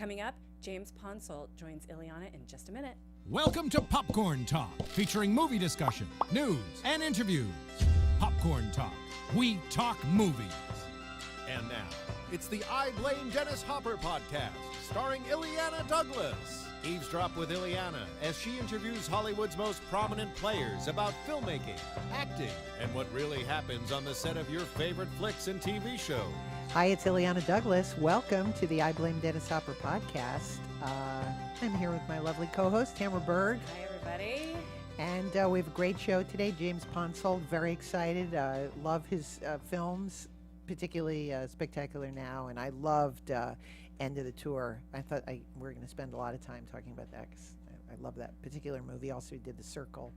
Coming up, James Ponsoldt joins Illeana in just a minute. Welcome to Popcorn Talk, featuring movie discussion, news, and interviews. Popcorn Talk. We talk movies. And now, it's the I Blame Dennis Hopper podcast, starring Illeana Douglas. Eavesdrop with Illeana as she interviews Hollywood's most prominent players about filmmaking, acting, and what really happens on the set of your favorite flicks and TV shows. Hi, it's Illeana Douglas. Welcome to the I Blame Dennis Hopper podcast. I'm here with my lovely co-host, Tamara Berg. Hi, everybody. And we have a great show today. James Ponsoldt, very excited. Love his films, particularly Spectacular Now. And I loved End of the Tour. I thought we're going to spend a lot of time talking about that because I love that particular movie. Also, he did The Circle,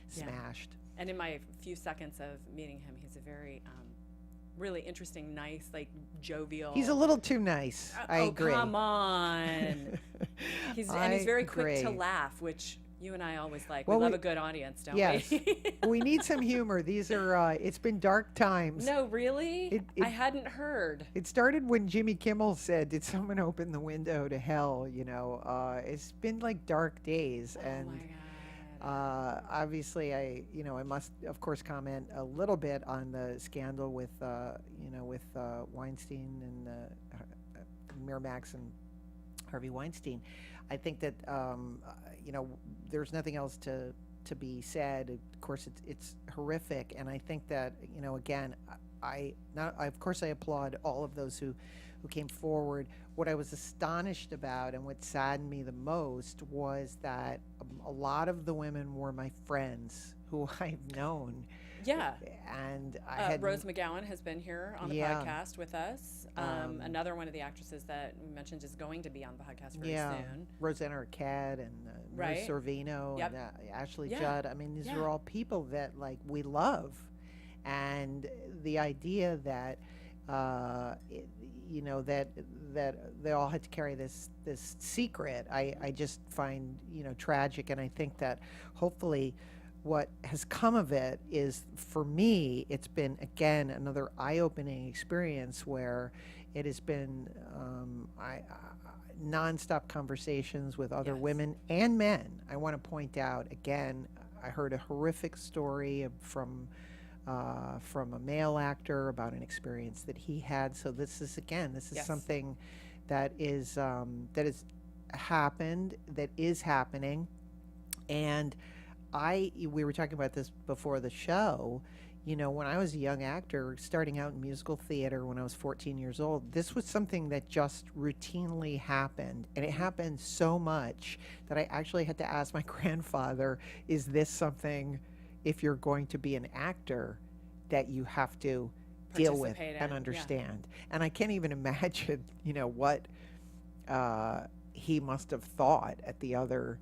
smashed. And in my few seconds of meeting him, he's a very really interesting, nice, like jovial. He's a little too nice. I agree. Come on. He's very quick to laugh, which you and I always like. Well, we love a good audience, don't we? We need some humor. These are, it's been dark times. No, really? I hadn't heard. It started when Jimmy Kimmel said, "Did someone open the window to hell?" You know, it's been like dark days. And my God. Obviously, I must, of course, comment a little bit on the scandal with Weinstein and Miramax and Harvey Weinstein. I think that there's nothing else to be said. Of course, it's horrific, and I think that again, I applaud all of those who came forward. What I was astonished about and what saddened me the most was that a lot of the women were my friends who I've known. Yeah. And Rose McGowan has been here on the podcast with us. Another one of the actresses that we mentioned is going to be on the podcast very soon. Rosanna Arquette and Mary Sorvino and Ashley Judd. I mean, these are all people that we love. And the idea that that they all had to carry this secret, I just find tragic. And I think that hopefully what has come of it is, for me, it's been again another eye-opening experience where it has been nonstop conversations with other women and men. I want to point out again, I heard a horrific story from a male actor about an experience that he had. So this is something that is happened, that is happening. And we were talking about this before the show. When I was a young actor starting out in musical theater when I was 14 years old, this was something that just routinely happened. And it happened so much that I actually had to ask my grandfather, is this something, if you're going to be an actor, that you have to deal with and understand? And I can't even imagine, what he must have thought at the other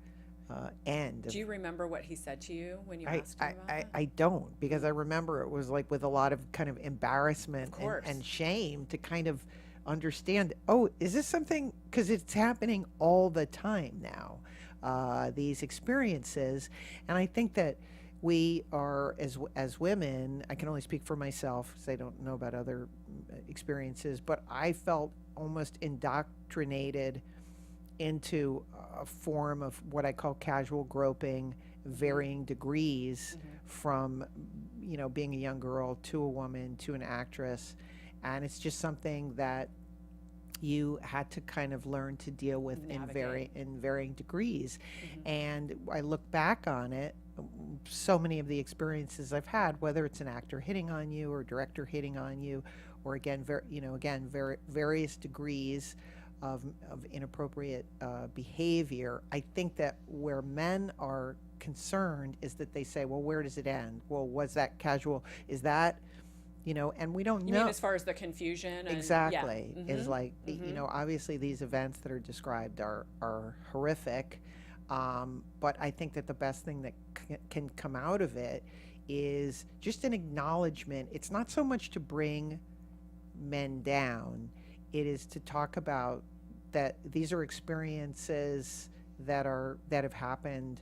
end. Do you remember what he said to you when you asked him about that? I don't, because I remember it was with a lot of kind of embarrassment and shame to kind of understand, is this something, because it's happening all the time now, these experiences. And I think that we are, as women, I can only speak for myself because I don't know about other experiences, but I felt almost indoctrinated into a form of what I call casual groping, varying degrees from, being a young girl to a woman to an actress. And it's just something that you had to kind of learn to deal with in varying degrees. And I look back on it, so many of the experiences I've had, whether it's an actor hitting on you or director hitting on you, or various degrees of inappropriate behavior. I think that where men are concerned is that they say, well, where does it end? Well, was that casual? Is that, and we don't know. You mean as far as the confusion? Exactly. Is obviously these events that are described are horrific. But I think that the best thing that can come out of it is just an acknowledgement. It's not so much to bring men down. It is to talk about that these are experiences that have happened,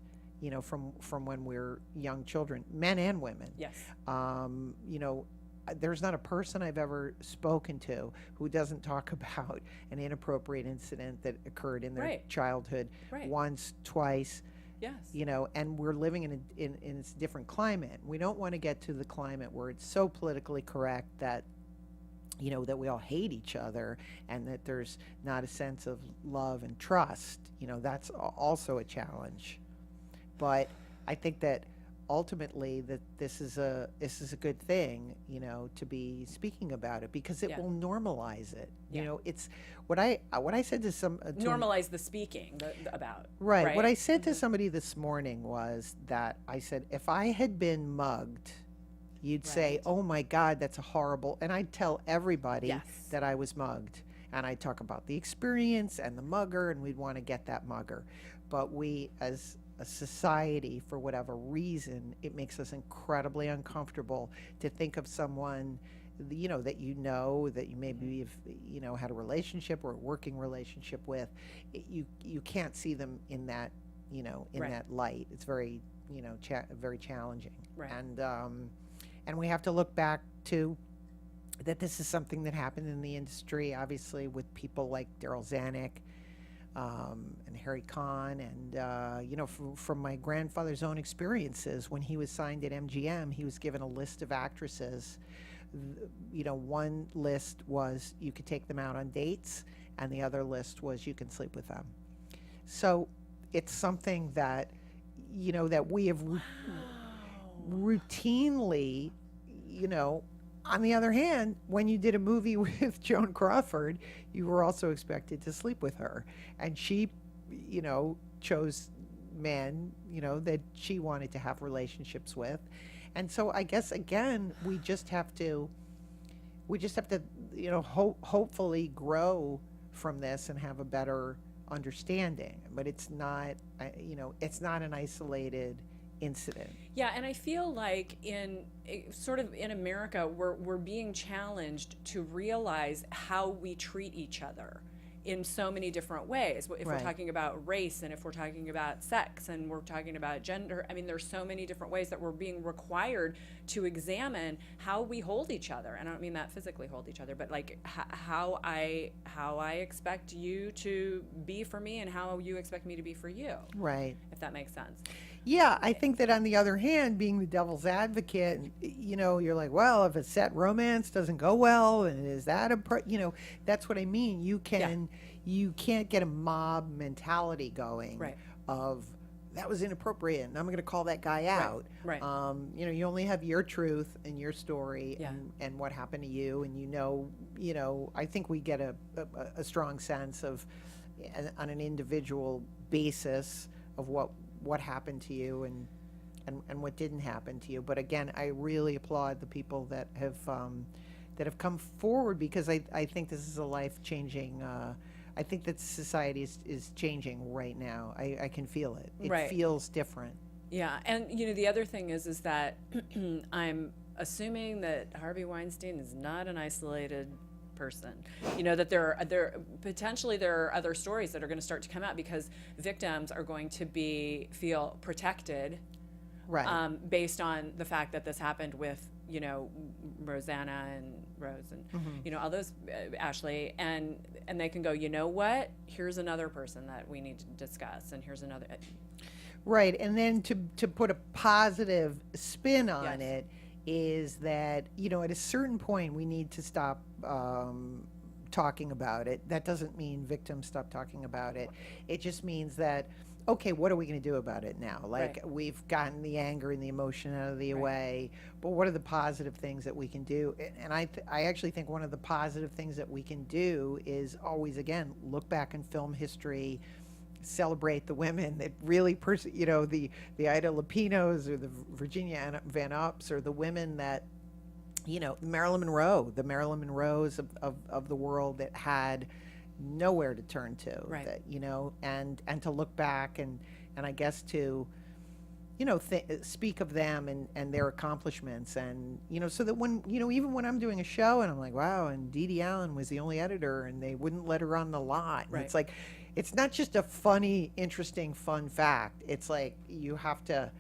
from when we're young children, men and women. Yes. there's not a person I've ever spoken to who doesn't talk about an inappropriate incident that occurred in their childhood once, twice. Yes. And we're living in a different climate. We don't want to get to the climate where it's so politically correct that that we all hate each other and that there's not a sense of love and trust. That's also a challenge. But I think that ultimately that this is a good thing, to be speaking about it, because it will normalize it. It's what I said to some normalize the speaking about. Right. What I said to somebody this morning was that I said, if I had been mugged, you'd say, oh my God, that's a horrible, and I'd tell everybody that I was mugged, and I'd talk about the experience and the mugger, and we'd want to get that mugger. But we, as a society, for whatever reason, it makes us incredibly uncomfortable to think of someone that that you maybe have had a relationship or a working relationship with. You can't see them in that that light. It's very very challenging. And we have to look back to that this is something that happened in the industry, obviously, with people like Daryl Zanuck and Harry Kahn, and from my grandfather's own experiences, when he was signed at MGM, he was given a list of actresses. One list was you could take them out on dates, and the other list was you can sleep with them. So it's something that that we have routinely, on the other hand, when you did a movie with Joan Crawford, you were also expected to sleep with her. And she, chose men, that she wanted to have relationships with. And so I guess, again, we just have to, hopefully grow from this and have a better understanding. But it's not, it's not an isolated incident. Yeah, and I feel like in America, we're being challenged to realize how we treat each other in so many different ways. If we're talking about race, and if we're talking about sex, and we're talking about gender, there's so many different ways that we're being required to examine how we hold each other. And I don't mean that physically hold each other, but like how I expect you to be for me and how you expect me to be for you. Right. If that makes sense. Yeah, I think that on the other hand, being the devil's advocate, you're like, well, if a set romance doesn't go well, and is that that's what I mean. You can't get a mob mentality going of that was inappropriate, and I'm going to call that guy out. Right. You only have your truth and your story and what happened to you, and I think we get a strong sense of, on an individual basis, of what happened to you and what didn't happen to you. But again, I really applaud the people that have come forward, because I think this is a life-changing. I think that society is changing right now. I can feel it. It feels different. Yeah, and the other thing is that I'm assuming that Harvey Weinstein is not an isolated person. That there potentially there are other stories that are going to start to come out, because victims are going to feel protected, based on the fact that this happened with Rosanna and Rose and all those, Ashley, and they can go, what, here's another person that we need to discuss, and here's another. Right, and then to put a positive spin on it is that, at a certain point we need to stop talking about it. That doesn't mean victims stop talking about it. It just means that, okay, what are we going to do about it now? Like, we've gotten the anger and the emotion out of the way, but what are the positive things that we can do? And I actually think one of the positive things that we can do is always, again, look back in film history, celebrate the women that really, the Ida Lupinos or the Virginia Van Upps, or the women that, Marilyn Monroe, the Marilyn Monroes of the world that had nowhere to turn to, that, and to look back and I guess to, speak of them and their accomplishments, and, so that when, even when I'm doing a show and I'm like, wow, and Dee Dee Allen was the only editor and they wouldn't let her on the lot. And it's like, it's not just a funny, interesting, fun fact. It's like you have to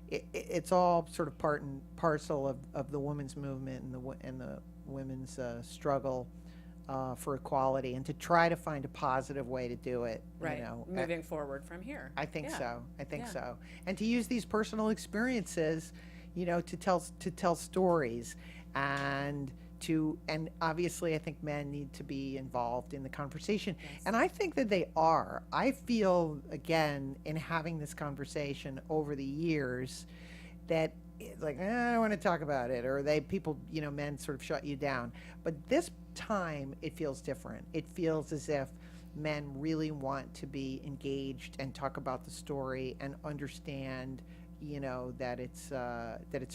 it's all sort of part and parcel of the women's movement and the women's struggle for equality, and to try to find a positive way to do it. Right. You know, Moving forward from here. I think so. I think Yeah. so. And to use these personal experiences, you know, to tell stories, and obviously I think men need to be involved in the conversation. Yes. And I think that they are. I feel, again, in having this conversation over the years, that it's like, I don't want to talk about it, or people, you know, men sort of shut you down. But this time it feels different. It feels as if men really want to be engaged and talk about the story and understand, you know, that it's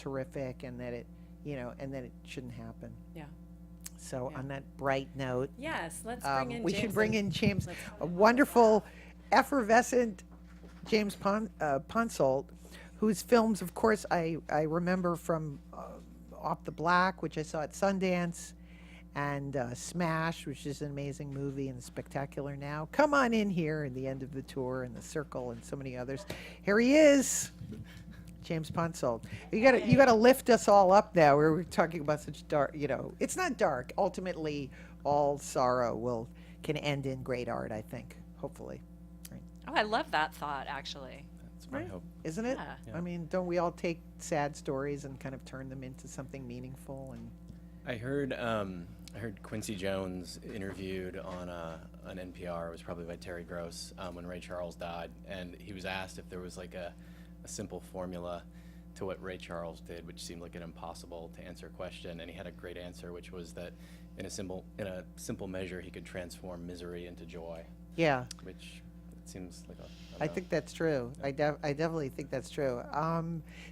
horrific, and that it, you know, and that it shouldn't happen. Yeah. So Yeah. on that bright note, Yes, let's bring in we James. should bring in James, let's- a wonderful, effervescent James Ponsoldt, whose films, of course, I remember from Off the Black, which I saw at Sundance, and Smash, which is an amazing movie, and Spectacular Now. Come on in here in the end of the tour, and The Circle, and so many others. Here he is, James Ponsoldt. You gotta lift us all up now. We're talking about such dark, you know, it's not dark. Ultimately, all sorrow can end in great art, I think, hopefully. Oh, I love that thought, actually. That's my hope. Isn't it? Yeah. I mean, don't we all take sad stories and kind of turn them into something meaningful? And I heard Quincy Jones interviewed on NPR. It was probably by Terry Gross when Ray Charles died, and he was asked if there was like a simple formula to what Ray Charles did, which seemed like an impossible to answer question, and he had a great answer, which was that in a simple measure he could transform misery into joy, yeah, which seems like I think that's true. I definitely think that's true.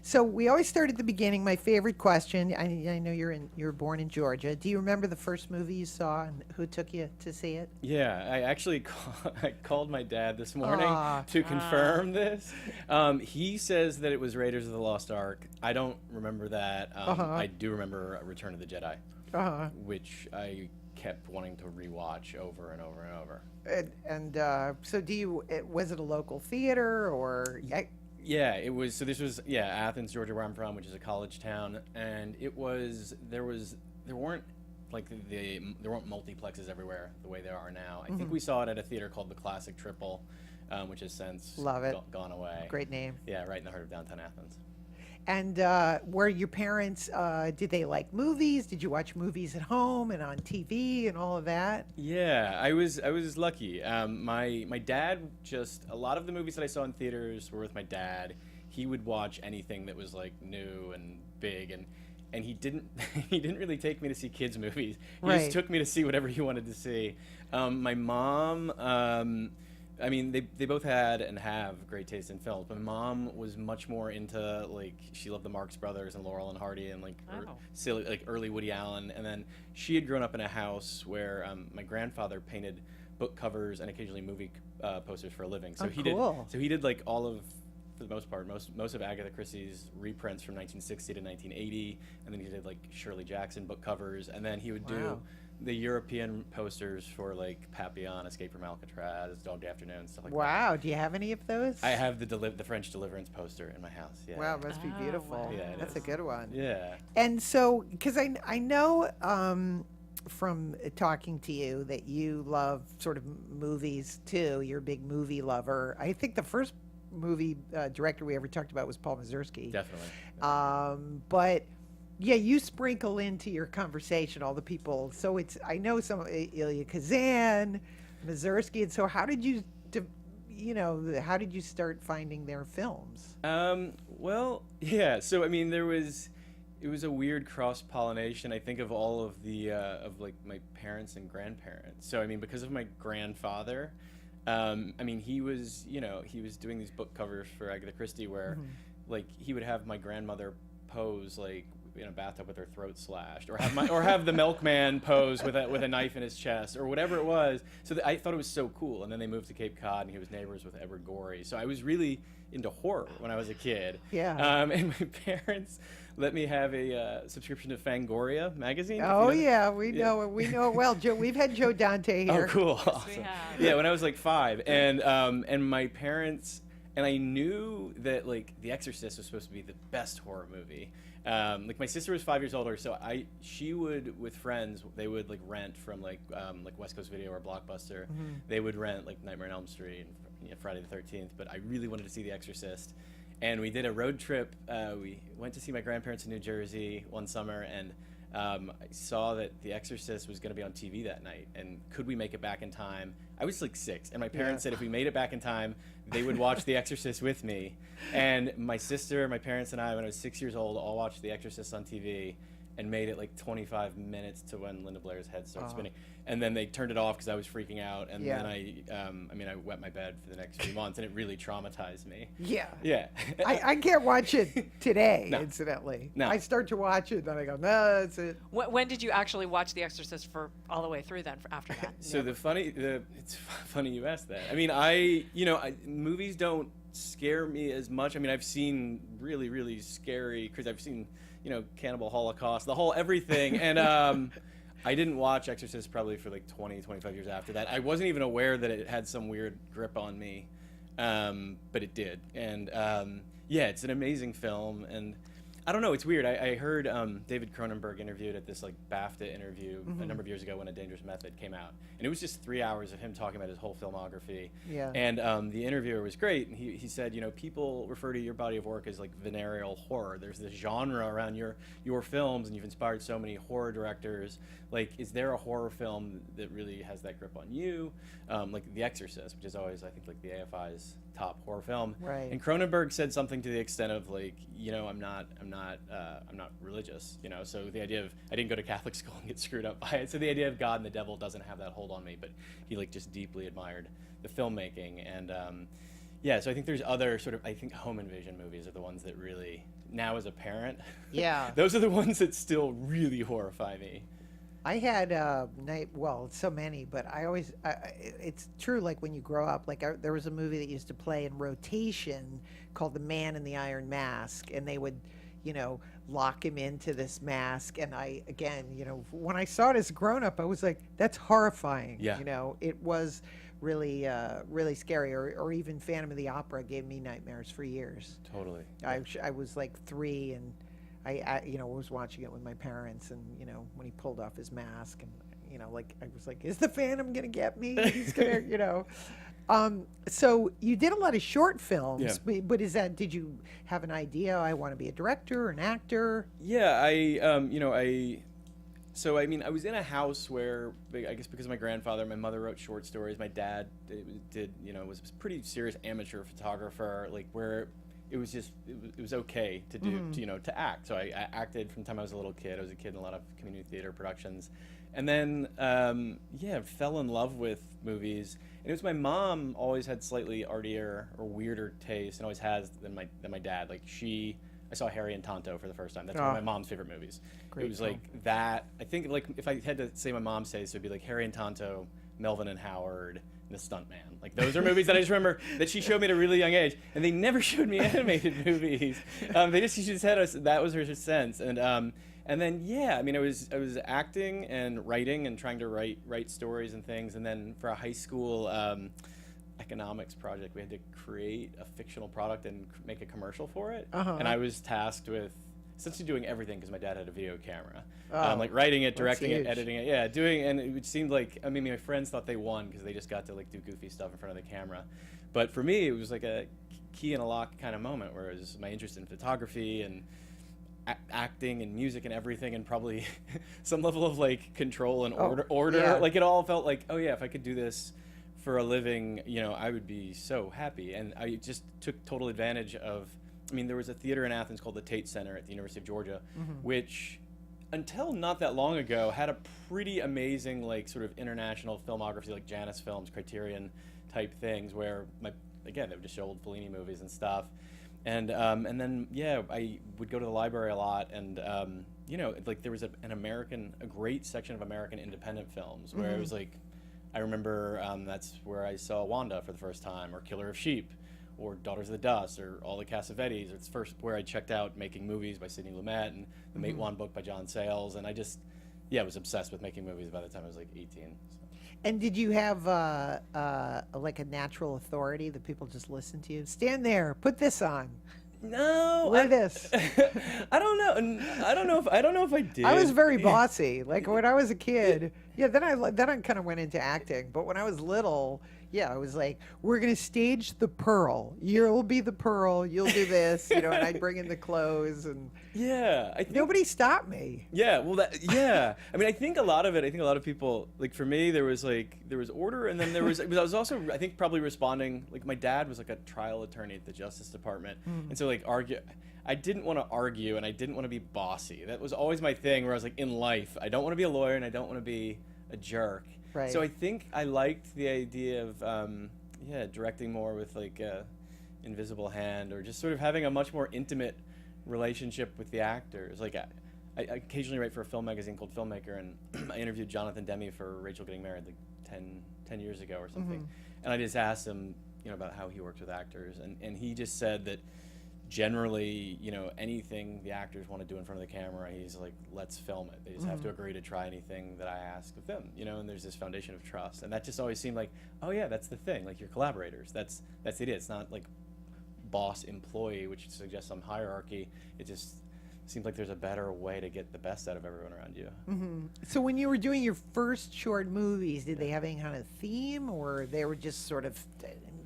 So we always start at the beginning. My favorite question. I know you were born in Georgia. Do you remember the first movie you saw, and who took you to see it? Yeah, I actually I called my dad this morning Aw. to confirm this. He says that it was Raiders of the Lost Ark. I don't remember that. I do remember Return of the Jedi, which I kept wanting to rewatch over and over and over. So was it a local theater, or? Yeah, it was. So this was Athens, Georgia, where I'm from, which is a college town, and there weren't multiplexes everywhere the way there are now. I think we saw it at a theater called the Classic Triple, which has since Love it. gone away. Great name. Yeah, right in the heart of downtown Athens. And were your parents, did they like movies? Did you watch movies at home and on TV and all of that? Yeah, I was lucky. My dad a lot of the movies that I saw in theaters were with my dad. He would watch anything that was like new and big, and he didn't really take me to see kids movies. He Right. just took me to see whatever he wanted to see. My mom, I mean, they both had and have great taste in films. My mom was much more into, like, she loved the Marx Brothers and Laurel and Hardy and, like, silly, like, early Woody Allen. And then she had grown up in a house where my grandfather painted book covers and occasionally movie posters for a living. So he did like all of, for the most part, most of Agatha Christie's reprints from 1960 to 1980, and then he did like Shirley Jackson book covers, and then he would do the European posters for like Papillon, Escape from Alcatraz, Dog Day Afternoon, stuff like that. Wow, do you have any of those? I have the French Deliverance poster in my house. Yeah. Wow, must be beautiful. wow. Yeah, it That's is. a good one. Yeah. And so, because I know from talking to you that you love sort of movies too. You're a big movie lover. I think the first movie director we ever talked about was Paul Mazursky. Definitely. But yeah, you sprinkle into your conversation all the people. So I know some Elia Kazan, Mazursky, and so how did you start finding their films? Well, yeah. So I mean, it was a weird cross-pollination, I think, of all of the of like my parents and grandparents. So I mean, because of my grandfather, I mean, he was doing these book covers for Agatha Christie where like he would have my grandmother pose like in a bathtub with her throat slashed, or have the milkman pose with a knife in his chest, or whatever it was. So I thought it was so cool. And then they moved to Cape Cod, and he was neighbors with Edward Gorey. So I was really into horror when I was a kid. Yeah. And my parents let me have a subscription to Fangoria magazine. Oh yeah, we know it well. Joe, we've had Joe Dante here. Oh, cool. We Awesome. have. Yeah, when I was like 5, and my parents and I knew that like The Exorcist was supposed to be the best horror movie. Like my sister was 5 years older, so she would, with friends, they would like rent from like West Coast Video or Blockbuster. They would rent like Nightmare on Elm Street and Friday the 13th. But I really wanted to see The Exorcist, and we did a road trip. We went to see my grandparents in New Jersey one summer, and I saw that The Exorcist was going to be on TV that night, and could we make it back in time? I was like 6, and my parents said if we made it back in time, they would watch The Exorcist with me. And my sister, my parents, and I, when I was 6 years old, all watched The Exorcist on TV and made it like 25 minutes to when Linda Blair's head started spinning. And then they turned it off because I was freaking out. And then I wet my bed for the next few months, and it really traumatized me. Yeah. Yeah. I can't watch it today, No. incidentally. No. I start to watch it, then I go, no, that's it. When did you actually watch The Exorcist for all the way through then, after that? So it's funny you asked that. I mean, movies don't scare me as much. I mean, I've seen really, really scary, because I've seen, Cannibal Holocaust, the whole everything. And I didn't watch Exorcist probably for like 20, 25 years after that. I wasn't even aware that it had some weird grip on me, but it did. And it's an amazing film. And I don't know, it's weird. I heard David Cronenberg interviewed at this like BAFTA interview a number of years ago when A Dangerous Method came out. And it was just 3 hours of him talking about his whole filmography. Yeah. And the interviewer was great. And he said, people refer to your body of work as like venereal horror. There's this genre around your films, and you've inspired so many horror directors. Like, is there a horror film that really has that grip on you? Like The Exorcist, which is always, I think, like the AFI's top horror film. Right. And Cronenberg said something to the extent of like, I'm not religious, So the idea of, I didn't go to Catholic school and get screwed up by it. So the idea of God and the devil doesn't have that hold on me, but he like just deeply admired the filmmaking. And so I think there's other sort of, I think home invasion movies are the ones that really, now as a parent, those are the ones that still really horrify me. I had so many, but I always, it's true, like when you grow up, like there was a movie that used to play in rotation called The Man in the Iron Mask, and they would, lock him into this mask. And when I saw it as a grown up, I was like, that's horrifying. Yeah. It was really, really scary. Or even Phantom of the Opera gave me nightmares for years. Totally. I was like 3, and I was watching it with my parents, and when he pulled off his mask, and I was like, is the Phantom gonna get me? He's gonna, So you did a lot of short films, but did you have an idea? I want to be a director, an actor. Yeah, I was in a house where, I guess because of my grandfather, my mother wrote short stories. My dad was a pretty serious amateur photographer, like where it was okay to do, to act. So I acted from the time I was a little kid. I was a kid in a lot of community theater productions. And then, fell in love with movies. And it was my mom always had slightly artier or weirder taste, and always has than my dad. Like I saw Harry and Tonto for the first time. That's one of my mom's favorite movies. Great it was film. like that. I think like if I had to say my mom's taste, it would be like Harry and Tonto, Melvin and Howard, and The Stuntman. Like those are movies that I just remember that she showed me at a really young age, and they never showed me animated movies. She just had us. That was her sense, and then I was acting and writing and trying to write stories and things, and then for a high school economics project, we had to create a fictional product and make a commercial for it, and I was tasked with essentially doing everything because my dad had a video camera, like writing it, directing it, editing it, and it seemed like, my friends thought they won because they just got to like do goofy stuff in front of the camera, but for me it was like a key in a lock kind of moment where it was my interest in photography and acting and music and everything, and probably some level of like control and order. Yeah. Like it all felt like, if I could do this for a living, I would be so happy. And I just took total advantage of, there was a theater in Athens called the Tate Center at the University of Georgia, which until not that long ago had a pretty amazing like sort of international filmography, like Janus Films, Criterion type things, where they would just show old Fellini movies and stuff. And then I would go to the library a lot, and like there was a great section of American independent films where it was like, I remember that's where I saw Wanda for the first time, or Killer of Sheep, or Daughters of the Dust, or all the Cassavetes. It's first where I checked out Making Movies by Sidney Lumet, and the Matewan book by John Sayles, and I just yeah, I was obsessed with making movies by the time I was like 18. So. And did you have like a natural authority that people just listen to you? Stand there, put this on. No, Wear this. I don't know. I don't know if I did. I was very bossy. Like when I was a kid. Yeah, then I kind of went into acting. But when I was little, yeah, I was like, we're gonna stage the Pearl. You'll be the Pearl. You'll do this, and I'd bring in the clothes and. Yeah, I think, nobody stopped me. Yeah, well, I mean, I think a lot of people, like for me, there was order, and then I was also, I think, probably responding. Like my dad was like a trial attorney at the Justice Department, and so like I didn't want to argue, and I didn't want to be bossy. That was always my thing. Where I was like, in life, I don't want to be a lawyer, and I don't want to be a jerk. Right. So I think I liked the idea of directing more with like a invisible hand, or just sort of having a much more intimate relationship with the actors. Like I occasionally write for a film magazine called Filmmaker, and I interviewed Jonathan Demme for Rachel Getting Married like 10 years ago or something. And I just asked him, about how he works with actors, and he just said that generally, anything the actors want to do in front of the camera, he's like, let's film it. They just have to agree to try anything that I ask of them, and there's this foundation of trust. And that just always seemed like, oh yeah, that's the thing, like your collaborators, that's it. It's not like boss employee, which suggests some hierarchy. It just seems like there's a better way to get the best out of everyone around you. So when you were doing your first short movies, did they have any kind of theme, or they were just sort of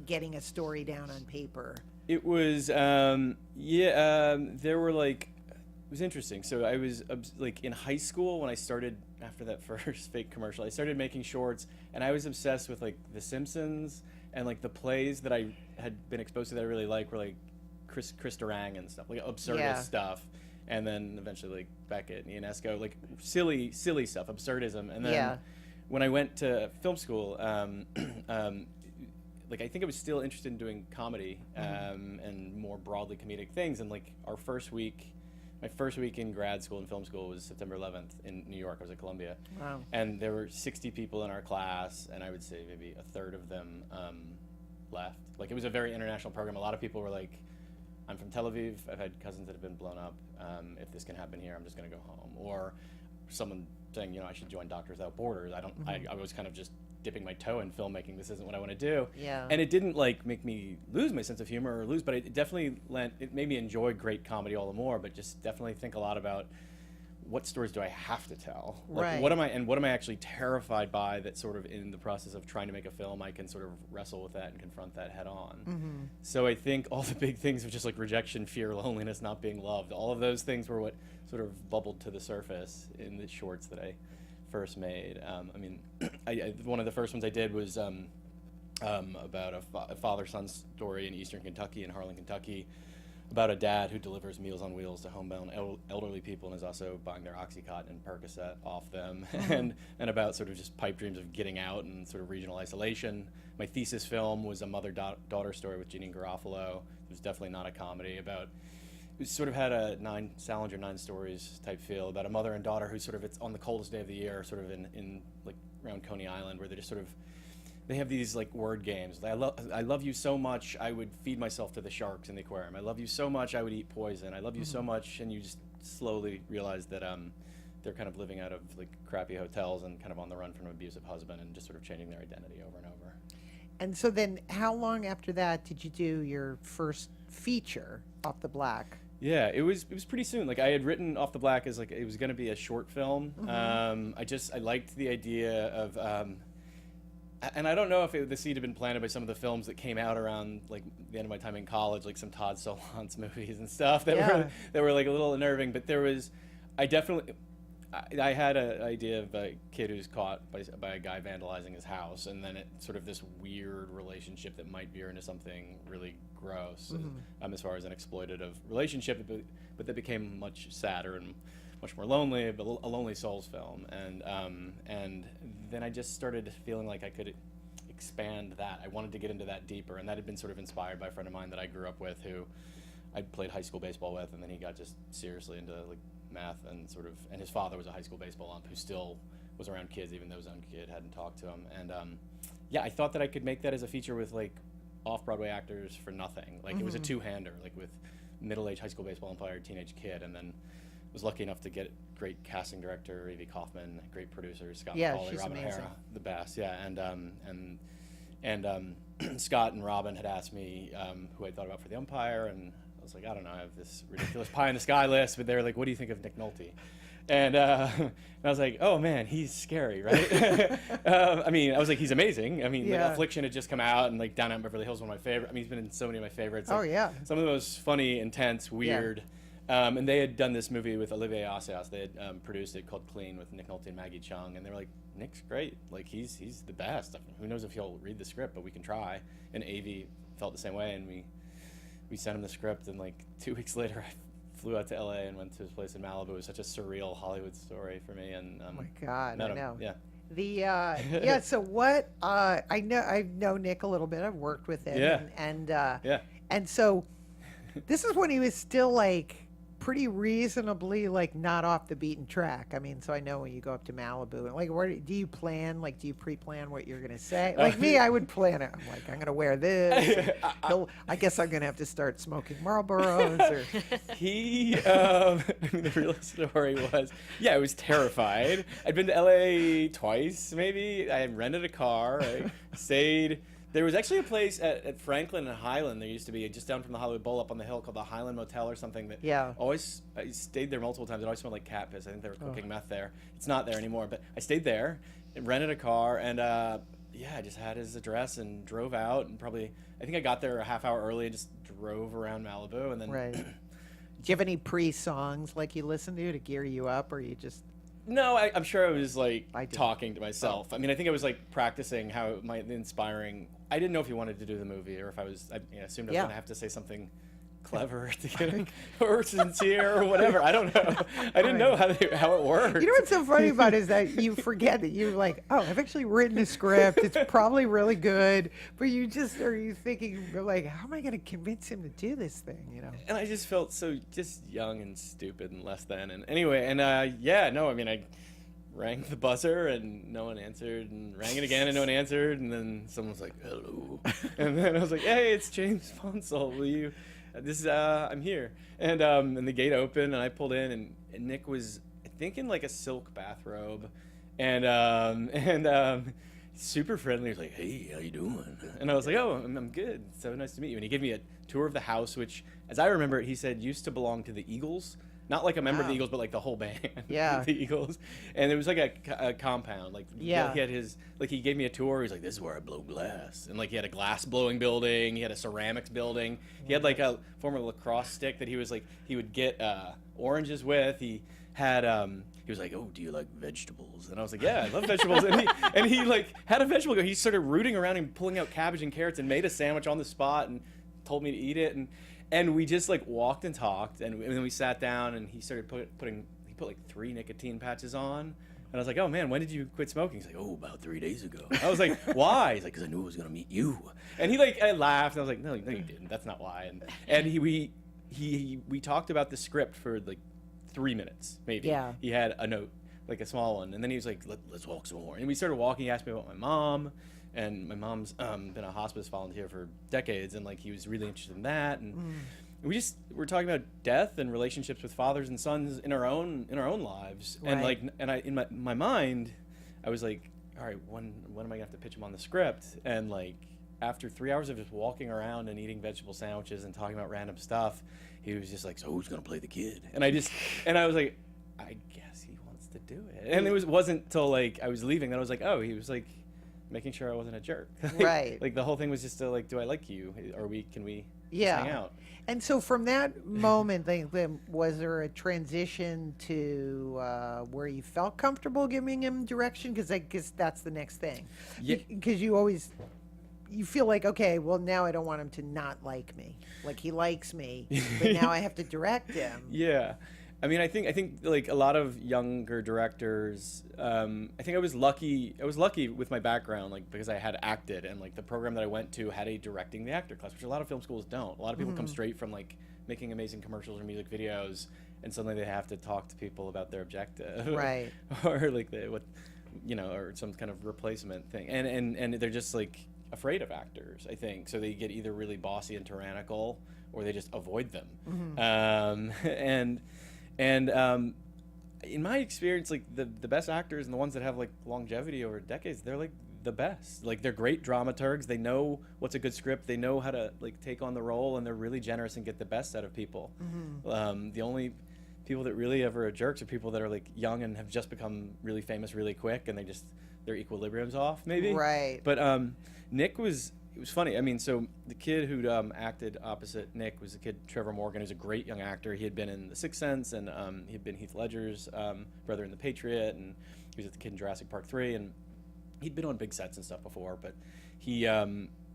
getting a story down on paper? It was there were like, it was interesting. So I was like in high school when I started, after that first fake commercial, I started making shorts, and I was obsessed with like The Simpsons, and like the plays that I had been exposed to that I really liked were like Chris Durang and stuff, like absurdist stuff. And then eventually like Beckett and Ionesco, like silly stuff, absurdism. And then when I went to film school, like I think I was still interested in doing comedy and more broadly comedic things. And like my first week in grad school and film school was September 11th in New York. I was at Columbia. Wow. And there were 60 people in our class, and I would say maybe a third of them left. Like it was a very international program. A lot of people were like, I'm from Tel Aviv. I've had cousins that have been blown up. If this can happen here, I'm just going to go home. Or someone saying, I should join Doctors Without Borders. I was kind of just dipping my toe in filmmaking. This isn't what I want to do. Yeah. And it didn't like make me lose my sense of humor but it definitely it made me enjoy great comedy all the more. But just definitely think a lot about what stories do I have to tell? Like, right. What am I actually terrified by that sort of in the process of trying to make a film, I can sort of wrestle with that and confront that head on. So I think all the big things of just like rejection, fear, loneliness, not being loved, all of those things were what sort of bubbled to the surface in the shorts that I first made. I mean, one of the first ones I did was about a father-son story in eastern Kentucky, in Harlan, Kentucky, about a dad who delivers Meals on Wheels to homebound elderly people and is also buying their Oxycontin and Percocet off them, and about sort of just pipe dreams of getting out and sort of regional isolation. My thesis film was a mother-daughter story with Jeanine Garofalo. It was definitely not a comedy. It sort of had a Salinger 9 Stories type feel about a mother and daughter who sort of, it's on the coldest day of the year, sort of in like around Coney Island, where they're just sort of, they have these like word games. I love you so much I would feed myself to the sharks in the aquarium. I love you so much I would eat poison. I love you so much, and you just slowly realize that they're kind of living out of like crappy hotels and kind of on the run from an abusive husband and just sort of changing their identity over and over. And so then how long after that did you do your first feature, Off the Black? Yeah, it was pretty soon. Like I had written Off the Black as like it was going to be a short film. I liked the idea of and I don't know if the seed had been planted by some of the films that came out around like the end of my time in college, like some Todd Solondz movies and stuff that were like a little unnerving. But I had an idea of a kid who's caught by a guy vandalizing his house, and then it sort of this weird relationship that might veer into something really gross, as far as an exploitative relationship, but that became much sadder and much more lonely, but a Lonely Souls film, and then I just started feeling like I could expand that. I wanted to get into that deeper, and that had been sort of inspired by a friend of mine that I grew up with, who I played high school baseball with, and then he got just seriously into like math and his father was a high school baseball ump who still was around kids, even though his own kid hadn't talked to him, and I thought that I could make that as a feature with like off-Broadway actors for nothing. Like it was a two-hander, like with middle-aged high school baseball umpire, teenage kid, and then was lucky enough to get great casting director Evie Kaufman, great producers Scott Yeah, McCauley, she's Robin amazing. O'Hara, the best. Yeah, and Scott and Robin had asked me who I thought about for the umpire, and I was like, I don't know, I have this ridiculous pie in the sky list, but they were like, what do you think of Nick Nolte? And I was like, oh man, he's scary, right? I mean, I was like, he's amazing. I mean, Yeah. like, Affliction had just come out, and like Down Out in Beverly Hills, one of my favorite. I mean, he's been in so many of my favorites. Oh, Like, yeah. some of the most funny, intense, weird. And they had done this movie with Olivier Assayas. They had produced it called Clean with Nick Nolte and Maggie Chung, and they were like, Nick's great. Like he's the best. Who knows if he'll read the script, but we can try. And Avi felt the same way, and we sent him the script, and like 2 weeks later, I flew out to LA and went to his place in Malibu. It was such a surreal Hollywood story for me. And Oh my God, met I him. know. Yeah. The yeah. So what? I know Nick a little bit. I've worked with him. Yeah. And and so this is when he was still like pretty reasonably like not off the beaten track. I mean, so I know when you go up to Malibu and like, where do you plan? Like, do you pre-plan what you're gonna say? Like me, I would plan it. I'm like, I'm gonna wear this. I guess I'm gonna have to start smoking Marlboros. Or He, I mean, the real story was, I was terrified. I'd been to LA twice, maybe. I had rented a car. I stayed. There was actually a place at Franklin and Highland. There used to be just down from the Hollywood Bowl up on the hill called the Highland Motel or something. That I stayed there multiple times. It always smelled like cat piss. I think they were cooking meth there. It's not there anymore. But I stayed there and rented a car and I just had his address and drove out and I think I got there a half hour early and just drove around Malibu and then. right. Do you have any pre-songs like you listen to gear you up, or you just? No, I'm sure I was like I did. talking to myself. I mean, I think I was like practicing how it might be inspiring. I didn't know if he wanted to do the movie or if I assumed I was going to have to say something clever to get him or sincere or whatever. I don't know. I didn't know how it worked. You know what's so funny about it is that you forget that you're like, oh, I've actually written a script. It's probably really good, but you thinking like, how am I going to convince him to do this thing? You know? And I just felt so just young and stupid and less than. And anyway, and I rang the buzzer and no one answered, and rang it again and no one answered, and then someone was like, hello. And then I was like, hey, it's James Ponsoldt. Will you? I'm here. And the gate opened and I pulled in and Nick was, I think, in like a silk bathrobe and super friendly. He was like, hey, how you doing? And I was like, oh, I'm good. So nice to meet you. And he gave me a tour of the house, which, as I remember it, he said used to belong to the Eagles. Not like a member of the Eagles, but like the whole band. Yeah. The Eagles. And it was like a compound. Like, he had he gave me a tour. He's like, this is where I blow glass. And like, he had a glass blowing building. He had a ceramics building. He had like a former lacrosse stick that he would get oranges with. He had, he was like, oh, do you like vegetables? And I was like, yeah, I love vegetables. And he like had a vegetable go. He started rooting around and pulling out cabbage and carrots and made a sandwich on the spot and told me to eat it. And we just like walked and talked, and then we sat down, and he started put like 3 nicotine patches on, and I was like, oh man, when did you quit smoking? He's like, oh, about 3 days ago. I was like, why? He's like, because I knew I was gonna meet you. And I laughed, and I was like, no, you didn't. That's not why. And we talked about the script for like 3 minutes, maybe. Yeah. He had a note, like a small one, and then he was like, let's walk some more. And we started walking. He asked me about my mom. And my mom's been a hospice volunteer for decades, and like he was really interested in that. And we're talking about death and relationships with fathers and sons in our own lives. Right. And I in my mind, I was like, all right, when am I gonna have to pitch him on the script? And like after 3 hours of just walking around and eating vegetable sandwiches and talking about random stuff, he was just like, so who's gonna play the kid? And I was like, I guess he wants to do it. And it wasn't till like I was leaving that I was like, oh, he was like making sure I wasn't a jerk. Right. Like the whole thing was just to like, do I like you? Or can we Yeah. hang out? And so from that moment, then was there a transition to where you felt comfortable giving him direction? Because I guess that's the next thing. Yeah. Because you feel like, okay, well, now I don't want him to not like me. Like he likes me, but now I have to direct him. Yeah. I mean, I think like a lot of younger directors, I think I was lucky with my background, like because I had acted, and like the program that I went to had a directing the actor class, which a lot of film schools don't. A lot of people come straight from like making amazing commercials or music videos, and suddenly they have to talk to people about their objective. Right. Or like or some kind of replacement thing. And they're just like afraid of actors, I think. So they get either really bossy and tyrannical, or they just avoid them. And in my experience, like the best actors and the ones that have like longevity over decades, they're like the best. Like they're great dramaturgs. They know what's a good script. They know how to like take on the role, and they're really generous and get the best out of people. The only people that really ever are jerks are people that are like young and have just become really famous really quick, and their equilibrium's off maybe. Right. But Nick was funny. I mean, so the kid who acted opposite Nick was the kid Trevor Morgan, who's a great young actor. He had been in The Sixth Sense, and he had been Heath Ledger's brother in The Patriot, and he was the kid in Jurassic Park 3, and he'd been on big sets and stuff before. But he,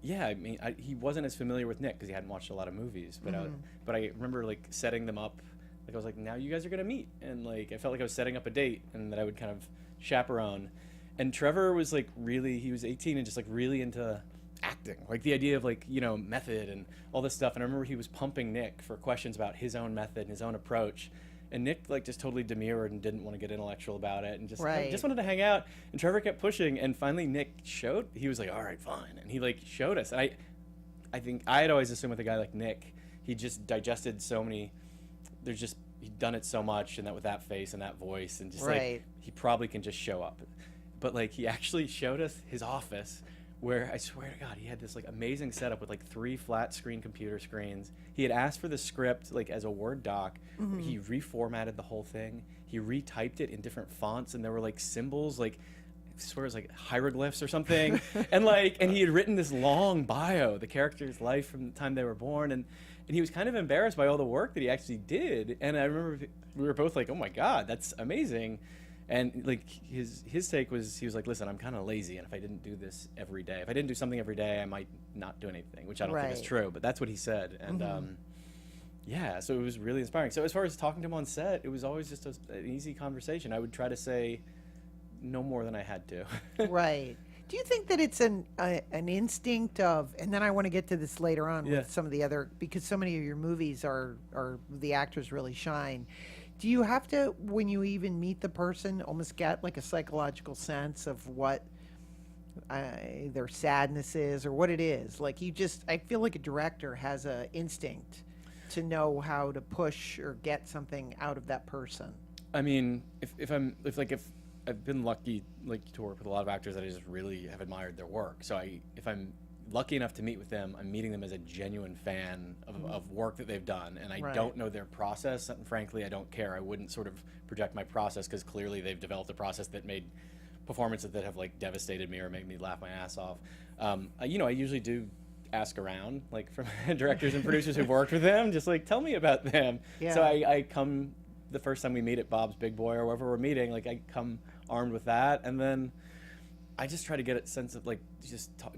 he wasn't as familiar with Nick because he hadn't watched a lot of movies. But I remember like setting them up. Like I was like, now you guys are gonna meet, and like I felt like I was setting up a date, and that I would kind of chaperone. And Trevor was like he was 18 and just like really into acting, like the idea of like, you know, method and all this stuff. And I remember he was pumping Nick for questions about his own method and his own approach. And Nick like just totally demurred and didn't want to get intellectual about it, and just wanted to hang out. And Trevor kept pushing, and finally Nick showed. He was like, all right, fine. And he like showed us. And I think I had always assumed with a guy like Nick, he just digested so many, he'd done it so much, and that with that face and that voice, and just like he probably can just show up. But like he actually showed us his office, where I swear to God, he had this like amazing setup with like 3 flat screen computer screens. He had asked for the script like as a Word doc. He reformatted the whole thing. He retyped it in different fonts, and there were like symbols, like I swear it was like hieroglyphs or something. and he had written this long bio, the character's life from the time they were born, and he was kind of embarrassed by all the work that he actually did. And I remember we were both like, oh my God, that's amazing. And like his take was, he was like, listen, I'm kind of lazy, and if I didn't do this every day, if I didn't do something every day, I might not do anything, which I don't think is true, but that's what he said. And so it was really inspiring. So as far as talking to him on set, it was always just an easy conversation. I would try to say no more than I had to. Right. Do you think that it's an instinct of, and then I want to get to this later on with some of the other, because so many of your movies are the actors really shine. Do you have to, when you even meet the person, almost get like a psychological sense of what their sadness is or what it is? Like I feel like a director has an instinct to know how to push or get something out of that person. I mean, if I've been lucky like to work with a lot of actors that I just really have admired their work. So if I'm lucky enough to meet with them, I'm meeting them as a genuine fan of work that they've done, and I don't know their process, and frankly I don't care. I wouldn't sort of project my process, because clearly they've developed a process that made performances that have like devastated me or made me laugh my ass off. I usually do ask around, like from directors and producers who've worked with them, just like tell me about them. So I come the first time we meet at Bob's Big Boy or wherever we're meeting, like I come armed with that, and then I just try to get a sense of like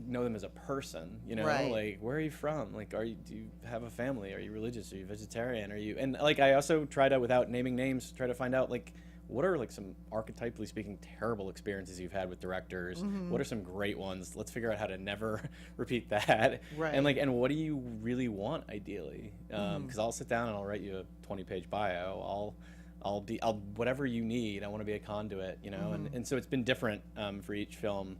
know them as a person, you know, like where are you from? Like, do you have a family? Are you religious? Are you vegetarian? And like I also try to, without naming names, try to find out like what are like some archetypally speaking terrible experiences you've had with directors. What are some great ones? Let's figure out how to never repeat that. And what do you really want ideally? Because I'll sit down and I'll write you a 20-page bio. I'll whatever you need. I want to be a conduit, you know. And so it's been different for each film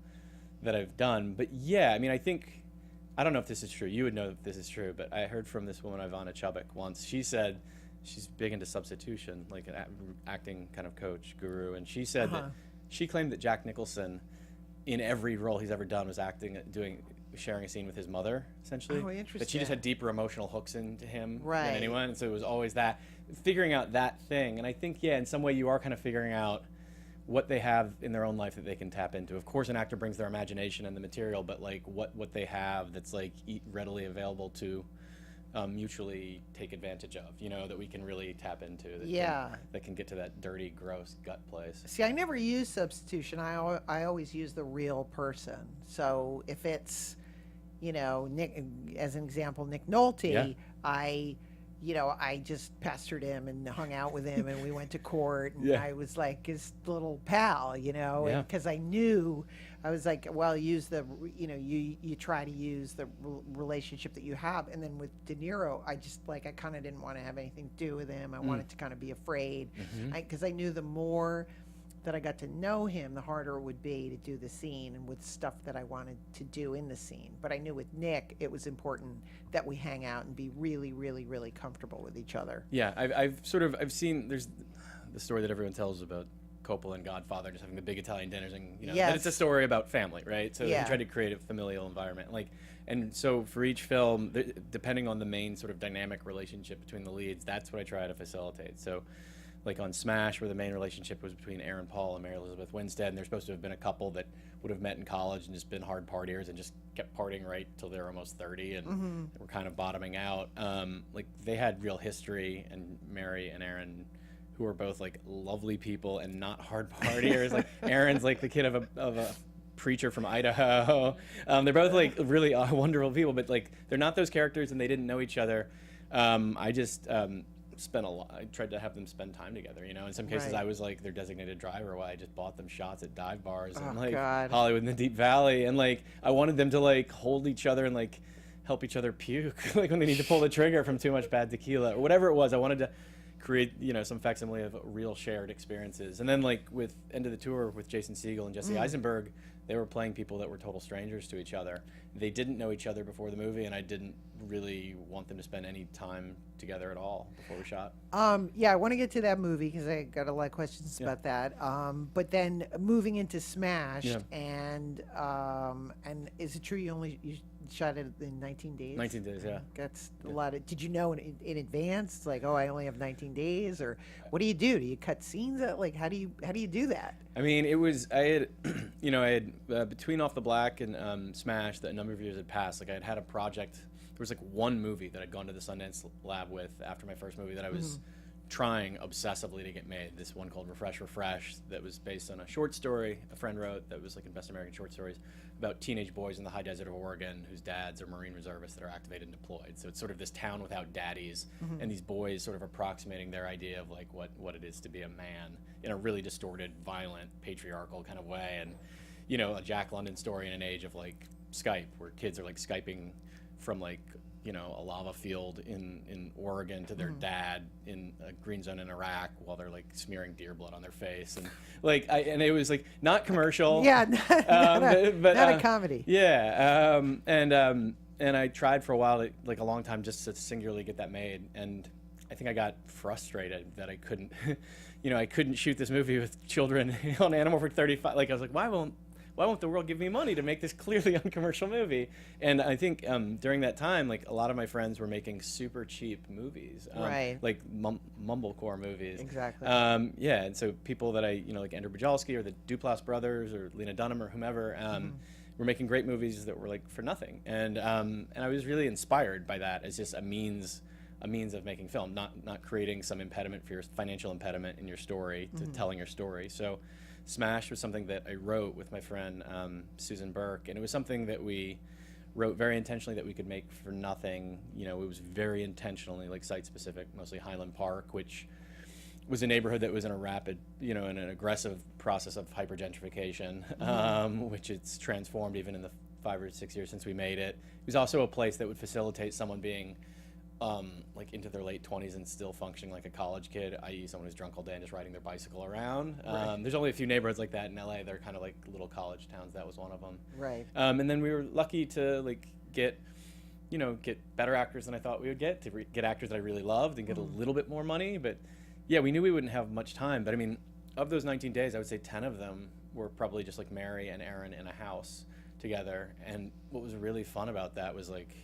that I've done. But yeah, I mean, I don't know if this is true. You would know if this is true, but I heard from this woman, Ivana Chubbuck, once. She said she's big into substitution, like an acting kind of coach guru, and she said that she claimed that Jack Nicholson, in every role he's ever done, was sharing a scene with his mother, essentially. Oh, interesting. But she just had deeper emotional hooks into him than anyone, and so it was always that, figuring out that thing. And I think, in some way you are kind of figuring out what they have in their own life that they can tap into. Of course, an actor brings their imagination and the material, but like what they have that's like readily available to mutually take advantage of, you know, that we can really tap into. That can get to that dirty, gross gut place. See, I never use substitution. I always use the real person. So if it's, you know, Nick, as an example, Nick Nolte, I just pestered him and hung out with him, and we went to court, and I was like his little pal, you know, because I knew, I was like, well, you try to use the relationship that you have. And then with De Niro, I kind of didn't want to have anything to do with him. I wanted to kind of be afraid, because I knew the more that I got to know him, the harder it would be to do the scene and with stuff that I wanted to do in the scene. But I knew with Nick, it was important that we hang out and be really, really, really comfortable with each other. Yeah, I've seen, there's the story that everyone tells about Coppola and Godfather just having the big Italian dinners, and that it's a story about family, right? So he tried to create a familial environment, and so for each film, depending on the main sort of dynamic relationship between the leads, that's what I try to facilitate. So like on Smash, where the main relationship was between Aaron Paul and Mary Elizabeth Winstead, and they're supposed to have been a couple that would have met in college and just been hard partiers and just kept partying right till they were almost 30 and were kind of bottoming out. Like they had real history, and Mary and Aaron, who are both like lovely people and not hard partiers. Like Aaron's like the kid of a preacher from Idaho. They're both like really wonderful people, but like they're not those characters, and they didn't know each other. I just spent a lot. I tried to have them spend time together. In some cases I was like their designated driver while I just bought them shots at dive bars and like Hollywood in the Deep Valley, and like I wanted them to like hold each other and like help each other puke like when they need to pull the trigger from too much bad tequila or whatever it was. I wanted to create some facsimile of real shared experiences. And then like with End of the Tour with Jason Segel and Jesse Eisenberg, they were playing people that were total strangers to each other. They didn't know each other before the movie, and I didn't really want them to spend any time together at all before we shot. Yeah, I want to get to that movie because I got a lot of questions about that. But then moving into Smash, and is it true you shot it in 19 days? 19 days, yeah. That's a lot of. Did you know in advance? It's like, oh, I only have 19 days, or what do you do? Do you cut scenes out? Like, how do you do that? I mean, I had between Off the Black and Smash, that a number of years had passed. Like I had a project. There was like one movie that I'd gone to the Sundance lab with after my first movie that I was trying obsessively to get made. This one called Refresh Refresh that was based on a short story a friend wrote that was like in Best American Short Stories about teenage boys in the high desert of Oregon whose dads are Marine reservists that are activated and deployed. So it's sort of this town without daddies, and these boys sort of approximating their idea of like what it is to be a man in a really distorted, violent, patriarchal kind of way. And a Jack London story in an age of like Skype, where kids are like Skyping from like a lava field in Oregon to their dad in a green zone in Iraq while they're like smearing deer blood on their face, and like and it was like not commercial, not a comedy. Yeah, and I tried for a while, like a long time, just to singularly get that made, and I think I got frustrated that I couldn't, I couldn't shoot this movie with children on Animal for 35. Like I was like, why won't the world give me money to make this clearly uncommercial movie? And I think during that time, like a lot of my friends were making super cheap movies, like mumblecore movies. Exactly. Yeah, and so people that I, like Andrew Bujalski or the Duplass brothers or Lena Dunham or whomever, were making great movies that were like for nothing. And I was really inspired by that as just a means of making film, not creating some impediment for your financial impediment in your story to telling your story. So Smash was something that I wrote with my friend Susan Burke, and it was something that we wrote very intentionally that we could make for nothing. It was very intentionally like site specific, mostly Highland Park, which was a neighborhood that was in a rapid, in an aggressive process of hypergentrification, which it's transformed even in the 5 or 6 years since we made it. It was also a place that would facilitate someone being like into their late 20s and still functioning like a college kid, i.e. someone who's drunk all day and just riding their bicycle around. There's only a few neighborhoods like that in LA. They're kind of like little college towns. That was one of them. Right. And then we were lucky to like get better actors than I thought we would get, to get actors that I really loved and get a little bit more money. But yeah, we knew we wouldn't have much time. But I mean, of those 19 days, I would say 10 of them were probably just like Mary and Aaron in a house together. And what was really fun about that was like,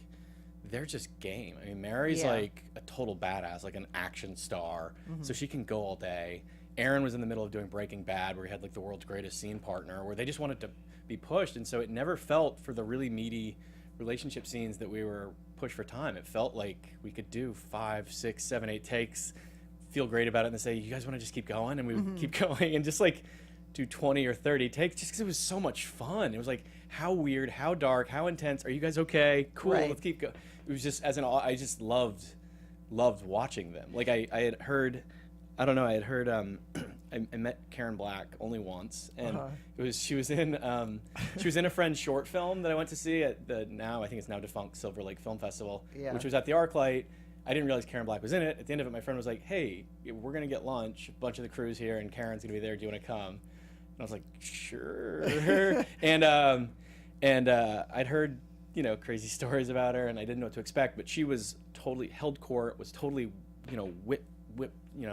they're just game. I mean, Mary's like a total badass, like an action star, so she can go all day. Aaron was in the middle of doing Breaking Bad, where he had like the world's greatest scene partner, where they just wanted to be pushed, and so it never felt, for the really meaty relationship scenes that we were pushed for time, it felt like we could do 5, 6, 7, 8 takes, feel great about it, and then say, you guys want to just keep going? And we would keep going and just like do 20 or 30 takes, just because it was so much fun. It was like, how weird, how dark, how intense, are you guys okay? Cool, let's keep going. It was just, I just loved watching them. Like I had heard, I met Karen Black only once, and she was in a friend's short film that I went to see at the I think it's now defunct Silver Lake Film Festival, which was at the ArcLight. I didn't realize Karen Black was in it. At the end of it, my friend was like, hey, we're going to get lunch. A bunch of the crew's here, and Karen's going to be there. Do you want to come? And I was like, sure. and I'd heard, crazy stories about her, and I didn't know what to expect. But she was totally held court, was totally, whip,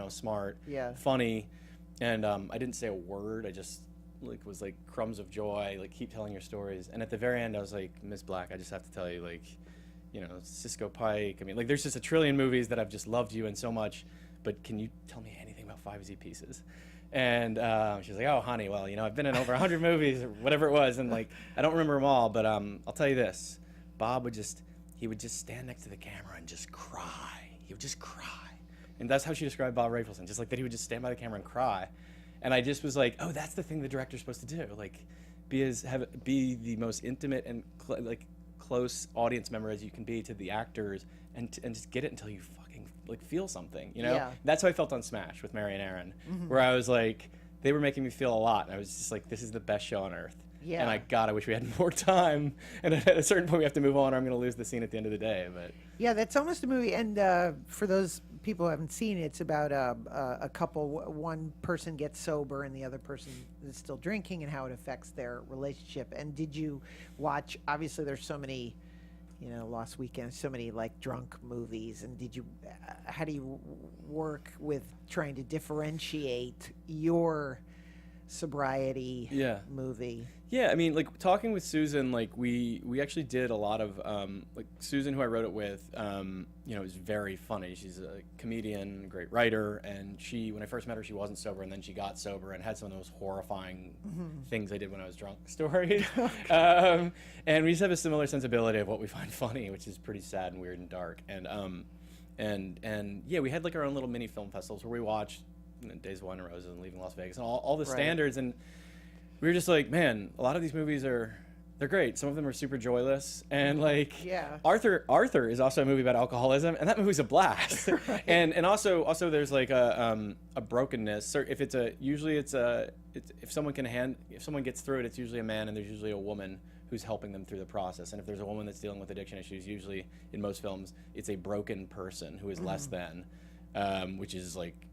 smart, funny. And I didn't say a word. I just was like crumbs of joy, like keep telling your stories. And at the very end, I was like, Miss Black, I just have to tell you, like, Cisco Pike. I mean, like, there's just a trillion movies that I've just loved you in so much, but can you tell me anything about 5 Z Pieces? And she's like, oh, honey, well, I've been in over 100 movies or whatever it was, and like, I don't remember them all, but I'll tell you this. Bob would just stand next to the camera and just cry. He would just cry. And that's how she described Bob Rafelson, just like that he would just stand by the camera and cry. And I just was like, oh, that's the thing the director's supposed to do. Like, be the most intimate and close audience member as you can be to the actors, and just get it until you fucking like feel something, Yeah. That's how I felt on Smash with Mary and Aaron, where I was like, they were making me feel a lot, and I was just like, this is the best show on earth. Yeah. And I wish we had more time. And at a certain point, we have to move on, or I'm going to lose the scene at the end of the day. But yeah, that's almost a movie. And for those people who haven't seen it, it's about a couple. One person gets sober, and the other person is still drinking, and how it affects their relationship. And did you watch? Obviously, there's so many, Lost Weekend, so many like drunk movies. And did you? How do you work with trying to differentiate your sobriety movie? Yeah, I mean, like, talking with Susan, like, we actually did a lot of, like, Susan, who I wrote it with, is very funny. She's a comedian, great writer, and when I first met her, she wasn't sober, and then she got sober and had some of the most horrifying things I did when I was drunk stories. And we just have a similar sensibility of what we find funny, which is pretty sad and weird and dark. And yeah, we had, like, our own little mini film festivals where we watched Days of Wine and Roses and Leaving Las Vegas and all the standards, and we were just like, man, a lot of these movies they're great. Some of them are super joyless, and like, Arthur is also a movie about alcoholism, and that movie's a blast. Right. And also there's like a brokenness. If someone gets through it, it's usually a man, and there's usually a woman who's helping them through the process. And if there's a woman that's dealing with addiction issues, usually in most films, it's a broken person who is less than, which is like,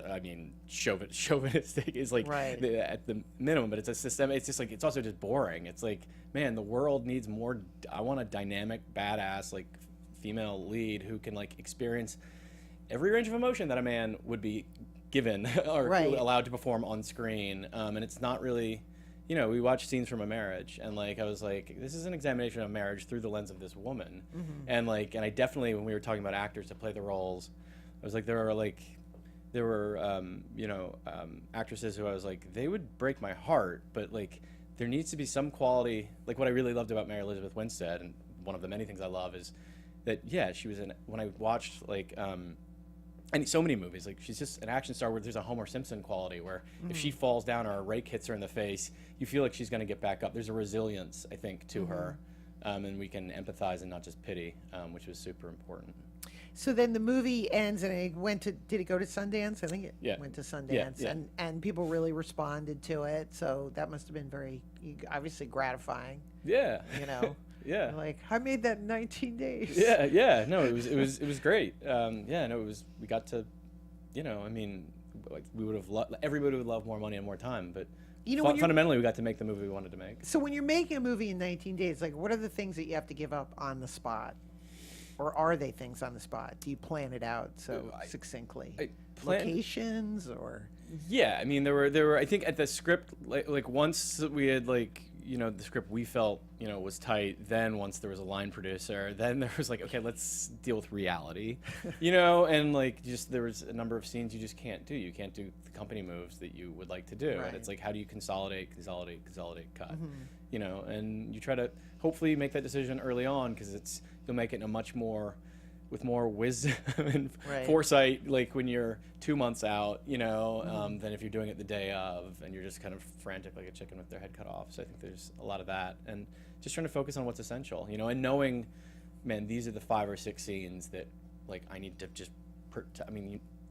I mean, chauvinistic is like at the minimum, but it's a system. It's just like, it's also just boring. It's like, man, the world needs more. I want a dynamic, badass, like, female lead who can like experience every range of emotion that a man would be given or allowed to perform on screen. And it's not really, we watch Scenes from a Marriage, and like, I was like, this is an examination of marriage through the lens of this woman. And like, and I definitely, when we were talking about actors to play the roles, I was like, there were actresses who I was like, they would break my heart, but like, there needs to be some quality. Like, what I really loved about Mary Elizabeth Winstead, and one of the many things I love, is that, she was when I watched like, and so many movies, like, she's just an action star where there's a Homer Simpson quality where if she falls down or a rake hits her in the face, you feel like she's going to get back up. There's a resilience, I think, to her, and we can empathize and not just pity, which was super important. So then the movie ends, and did it go to Sundance? I think it went to Sundance, Yeah. and people really responded to it. So that must have been very, obviously, gratifying. Yeah. Yeah. Like, I made that in 19 days. Yeah. No, it was great. We got to, I mean, like, we would have everybody would love more money and more time, but fundamentally we got to make the movie we wanted to make. So when you're making a movie in 19 days, like, what are the things that you have to give up on the spot? Or are they things on the spot? Do you plan it out succinctly? Locations or? Yeah, I mean, there were. I think at the script, like once we had like, the script we felt was tight. Then once there was a line producer, then there was like, okay, let's deal with reality, and like, just there was a number of scenes you just can't do. You can't do the company moves that you would like to do, and it's like, how do you consolidate, cut? And you try to hopefully make that decision early on, because you'll make it with more wisdom and foresight, like when you're 2 months out, than if you're doing it the day of and you're just kind of frantic like a chicken with their head cut off. So I think there's a lot of that, and just trying to focus on what's essential, and knowing, man, these are the 5 or 6 scenes that like I need to just.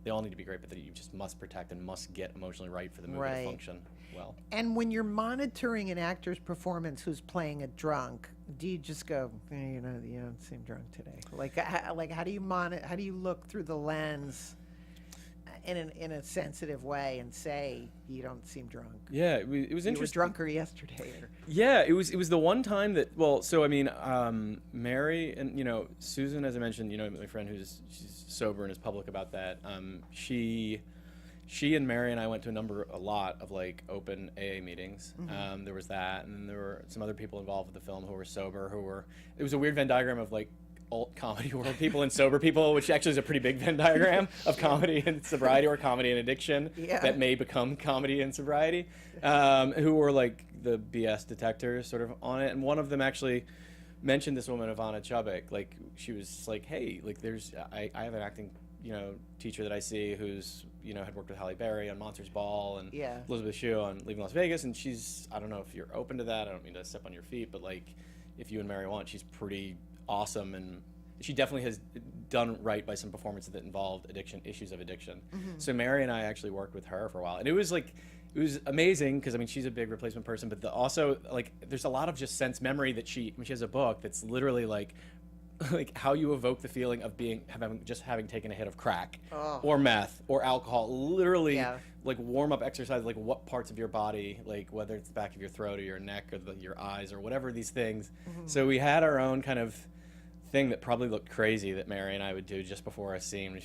they all need to be great, but that you just must protect and must get emotionally right for the movie Right. to function well. And when you're monitoring an actor's performance who's playing a drunk, do you just go, you don't seem drunk today? Like how do you how do you look through the lens in a sensitive way and say you don't seem drunk? Yeah, it was You were interesting. drunker yesterday. Yeah, it was the one time that, well, so I mean, Mary and Susan, as I mentioned, my friend she's sober and is public about that. She and Mary and I went to a lot of like open AA meetings. There was that, and then there were some other people involved with the film who were sober. It was a weird Venn diagram of like alt comedy world people and sober people, which actually is a pretty big Venn diagram of comedy and sobriety, or comedy and addiction that may become comedy and sobriety, who were like the BS detectors sort of on it. And one of them actually mentioned this woman, Illeana Douglas. Like, she was like, hey, like I have an acting teacher that I see who's had worked with Halle Berry on Monsters Ball and Elizabeth Shue on Leaving Las Vegas, and I don't know if you're open to that. I don't mean to step on your feet, but like, if you and Mary want, she's pretty awesome, and she definitely has done right by some performances that involved issues of addiction. So Mary and I actually worked with her for a while, and it was amazing because I mean, she's a big replacement person, but also like there's a lot of just sense memory that she has a book that's literally like how you evoke the feeling of having taken a hit of crack or meth or alcohol, literally like warm up exercise, like what parts of your body, like whether it's the back of your throat or your neck or your eyes or whatever these things. So we had our own kind of thing that probably looked crazy that Mary and I would do just before a scene,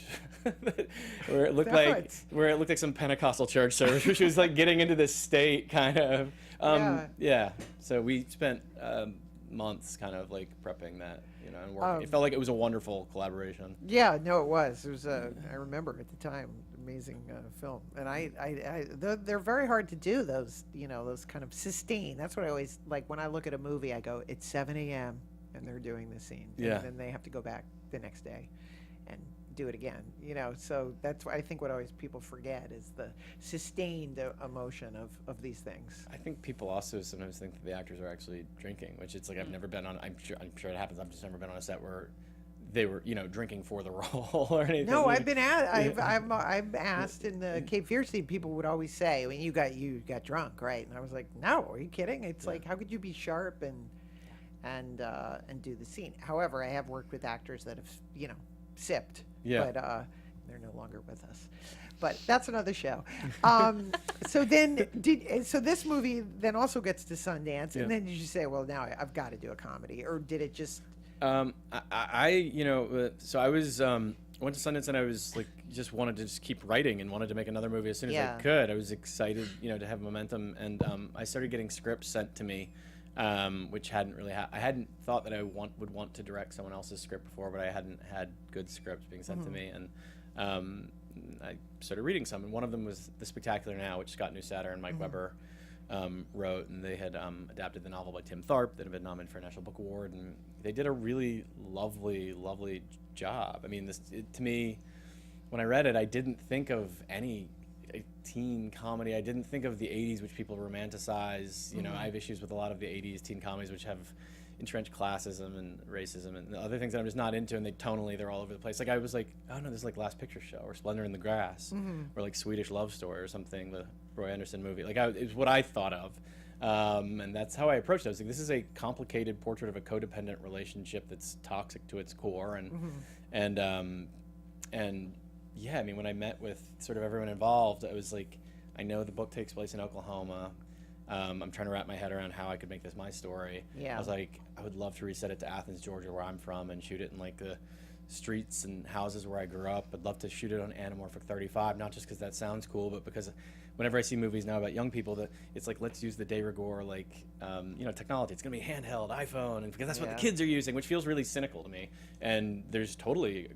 where it looked like some Pentecostal church service, which was like getting into this state kind of. So we spent months kind of like prepping that, and working. It felt like it was a wonderful collaboration. Yeah, no, it was. It was I remember at the time, amazing film, and they're very hard to do. Those those kind of sustain. That's what I always like when I look at a movie. I go, it's 7 a.m. and they're doing the scene, and then they have to go back the next day and do it again. So that's why I think what always people forget is the sustained emotion of these things. I think people also sometimes think that the actors are actually drinking, which it's like I've never been on. I'm sure it happens. I've just never been on a set where they were drinking for the role or anything. No, I've been I've asked in the Cape Fear scene. People would always say, I mean, you got drunk, right? And I was like, no, are you kidding? It's like, how could you be sharp and do the scene? However, I have worked with actors that have sipped. But they're no longer with us. But that's another show. So this movie then also gets to Sundance, and then did you say, well, now I've got to do a comedy, or did it just? So I was went to Sundance, and I was like just wanted to just keep writing and wanted to make another movie as soon as I could. I was excited, to have momentum, and I started getting scripts sent to me. Which hadn't really I hadn't thought that I would want to direct someone else's script before, but I hadn't had good scripts being sent to me, and I started reading some, and one of them was The Spectacular Now, which Scott Neussatter and Mike Weber wrote, and they had adapted the novel by Tim Tharp that had been nominated for a National Book Award, and they did a really lovely job. I mean, to me, when I read it, I didn't think of any teen comedy. I didn't think of the 80s, which people romanticize. I have issues with a lot of the 80s teen comedies, which have entrenched classism and racism and other things that I'm just not into, and they're all over the place. Like, I was like, oh no, this is like Last Picture Show or Splendor in the Grass or like Swedish Love Story or something, the Roy Andersson movie. Like, it was what I thought of, and that's how I approached it. I was like, this is a complicated portrait of a codependent relationship that's toxic to its core, and yeah, I mean, when I met with sort of everyone involved, I was like, I know the book takes place in Oklahoma. I'm trying to wrap my head around how I could make this my story. I was like, I would love to reset it to Athens, Georgia, where I'm from, and shoot it in like the streets and houses where I grew up. I'd love to shoot it on Anamorphic 35, not just because that sounds cool, but because whenever I see movies now about young people, it's like, let's use the de rigueur, like, technology. It's going to be handheld, iPhone, and because that's what the kids are using, which feels really cynical to me. And there's totally,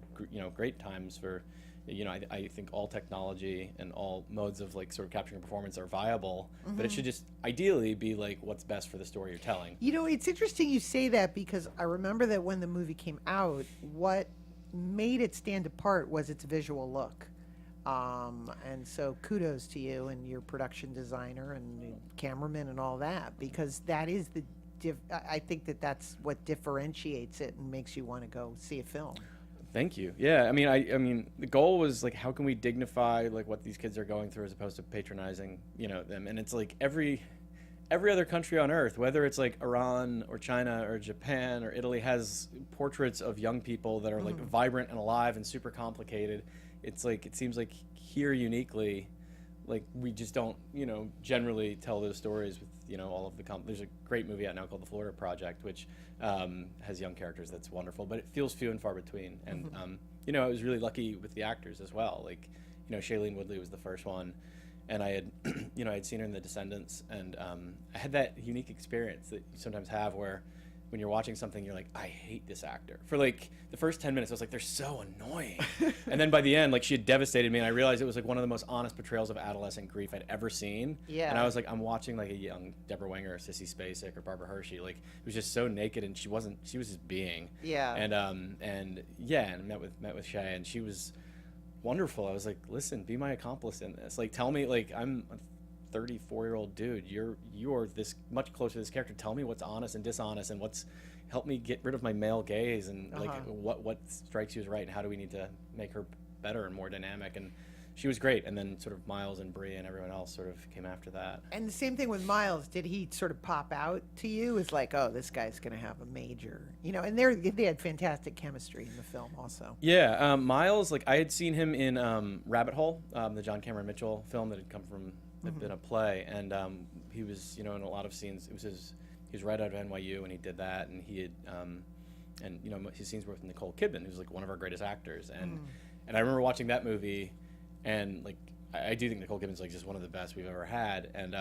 great times for... I think all technology and all modes of like sort of capturing performance are viable, but it should just ideally be like what's best for the story you're telling. It's interesting you say that, because I remember that when the movie came out, what made it stand apart was its visual look. And so kudos to you and your production designer and cameraman and all that, because that is I think that's what differentiates it and makes you want to go see a film. Thank you. Yeah, I mean, the goal was like, how can we dignify like what these kids are going through as opposed to patronizing, them. And it's like every other country on earth, whether it's like Iran or China or Japan or Italy, has portraits of young people that are like vibrant and alive and super complicated. It's like, it seems like here uniquely, like we just don't, generally tell those stories with, all of the there's a great movie out now called The Florida Project, which has young characters that's wonderful, but it feels few and far between. And, I was really lucky with the actors as well. Like, Shailene Woodley was the first one, and I had, I had seen her in The Descendants, and I had that unique experience that you sometimes have where when you're watching something, you're like, I hate this actor. For like the first 10 minutes, I was like, they're so annoying. And then by the end, like she had devastated me, and I realized it was like one of the most honest portrayals of adolescent grief I'd ever seen. Yeah. And I was like, I'm watching like a young Deborah Winger or Sissy Spacek or Barbara Hershey. Like it was just so naked, and she was just being. Yeah. And met with Shay, and she was wonderful. I was like, listen, be my accomplice in this. Like tell me, like I'm a 34-year-old dude, you're this much closer to this character. Tell me what's honest and dishonest, and help me get rid of my male gaze, and like what strikes you as right, and how do we need to make her better and more dynamic. And she was great. And then sort of Miles and Bree and everyone else sort of came after that. And the same thing with Miles. Did he sort of pop out to you as like, oh, this guy's going to have a major, and they had fantastic chemistry in the film also. Yeah, Miles, like I had seen him in Rabbit Hole, the John Cameron Mitchell film that had come from been a play, and he was in a lot of scenes. He was right out of NYU, and he did that, and he had and his scenes were with Nicole Kidman, who's like one of our greatest actors, and I remember watching that movie, and like I do think Nicole Kidman's like just one of the best we've ever had, and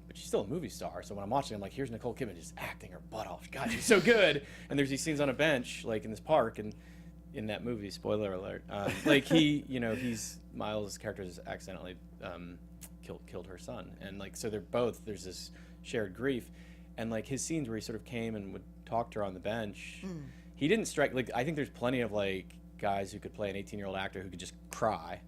but she's still a movie star. So when I'm watching, I'm like, here's Nicole Kidman just acting her butt off. God, she's so good. And there's these scenes on a bench like in this park, and in that movie, spoiler alert, like he's Miles' character is accidentally killed her son, and like so there's this shared grief, and like his scenes where he sort of came and would talk to her on the bench, he didn't strike like I think there's plenty of like guys who could play an 18-year-old actor who could just cry,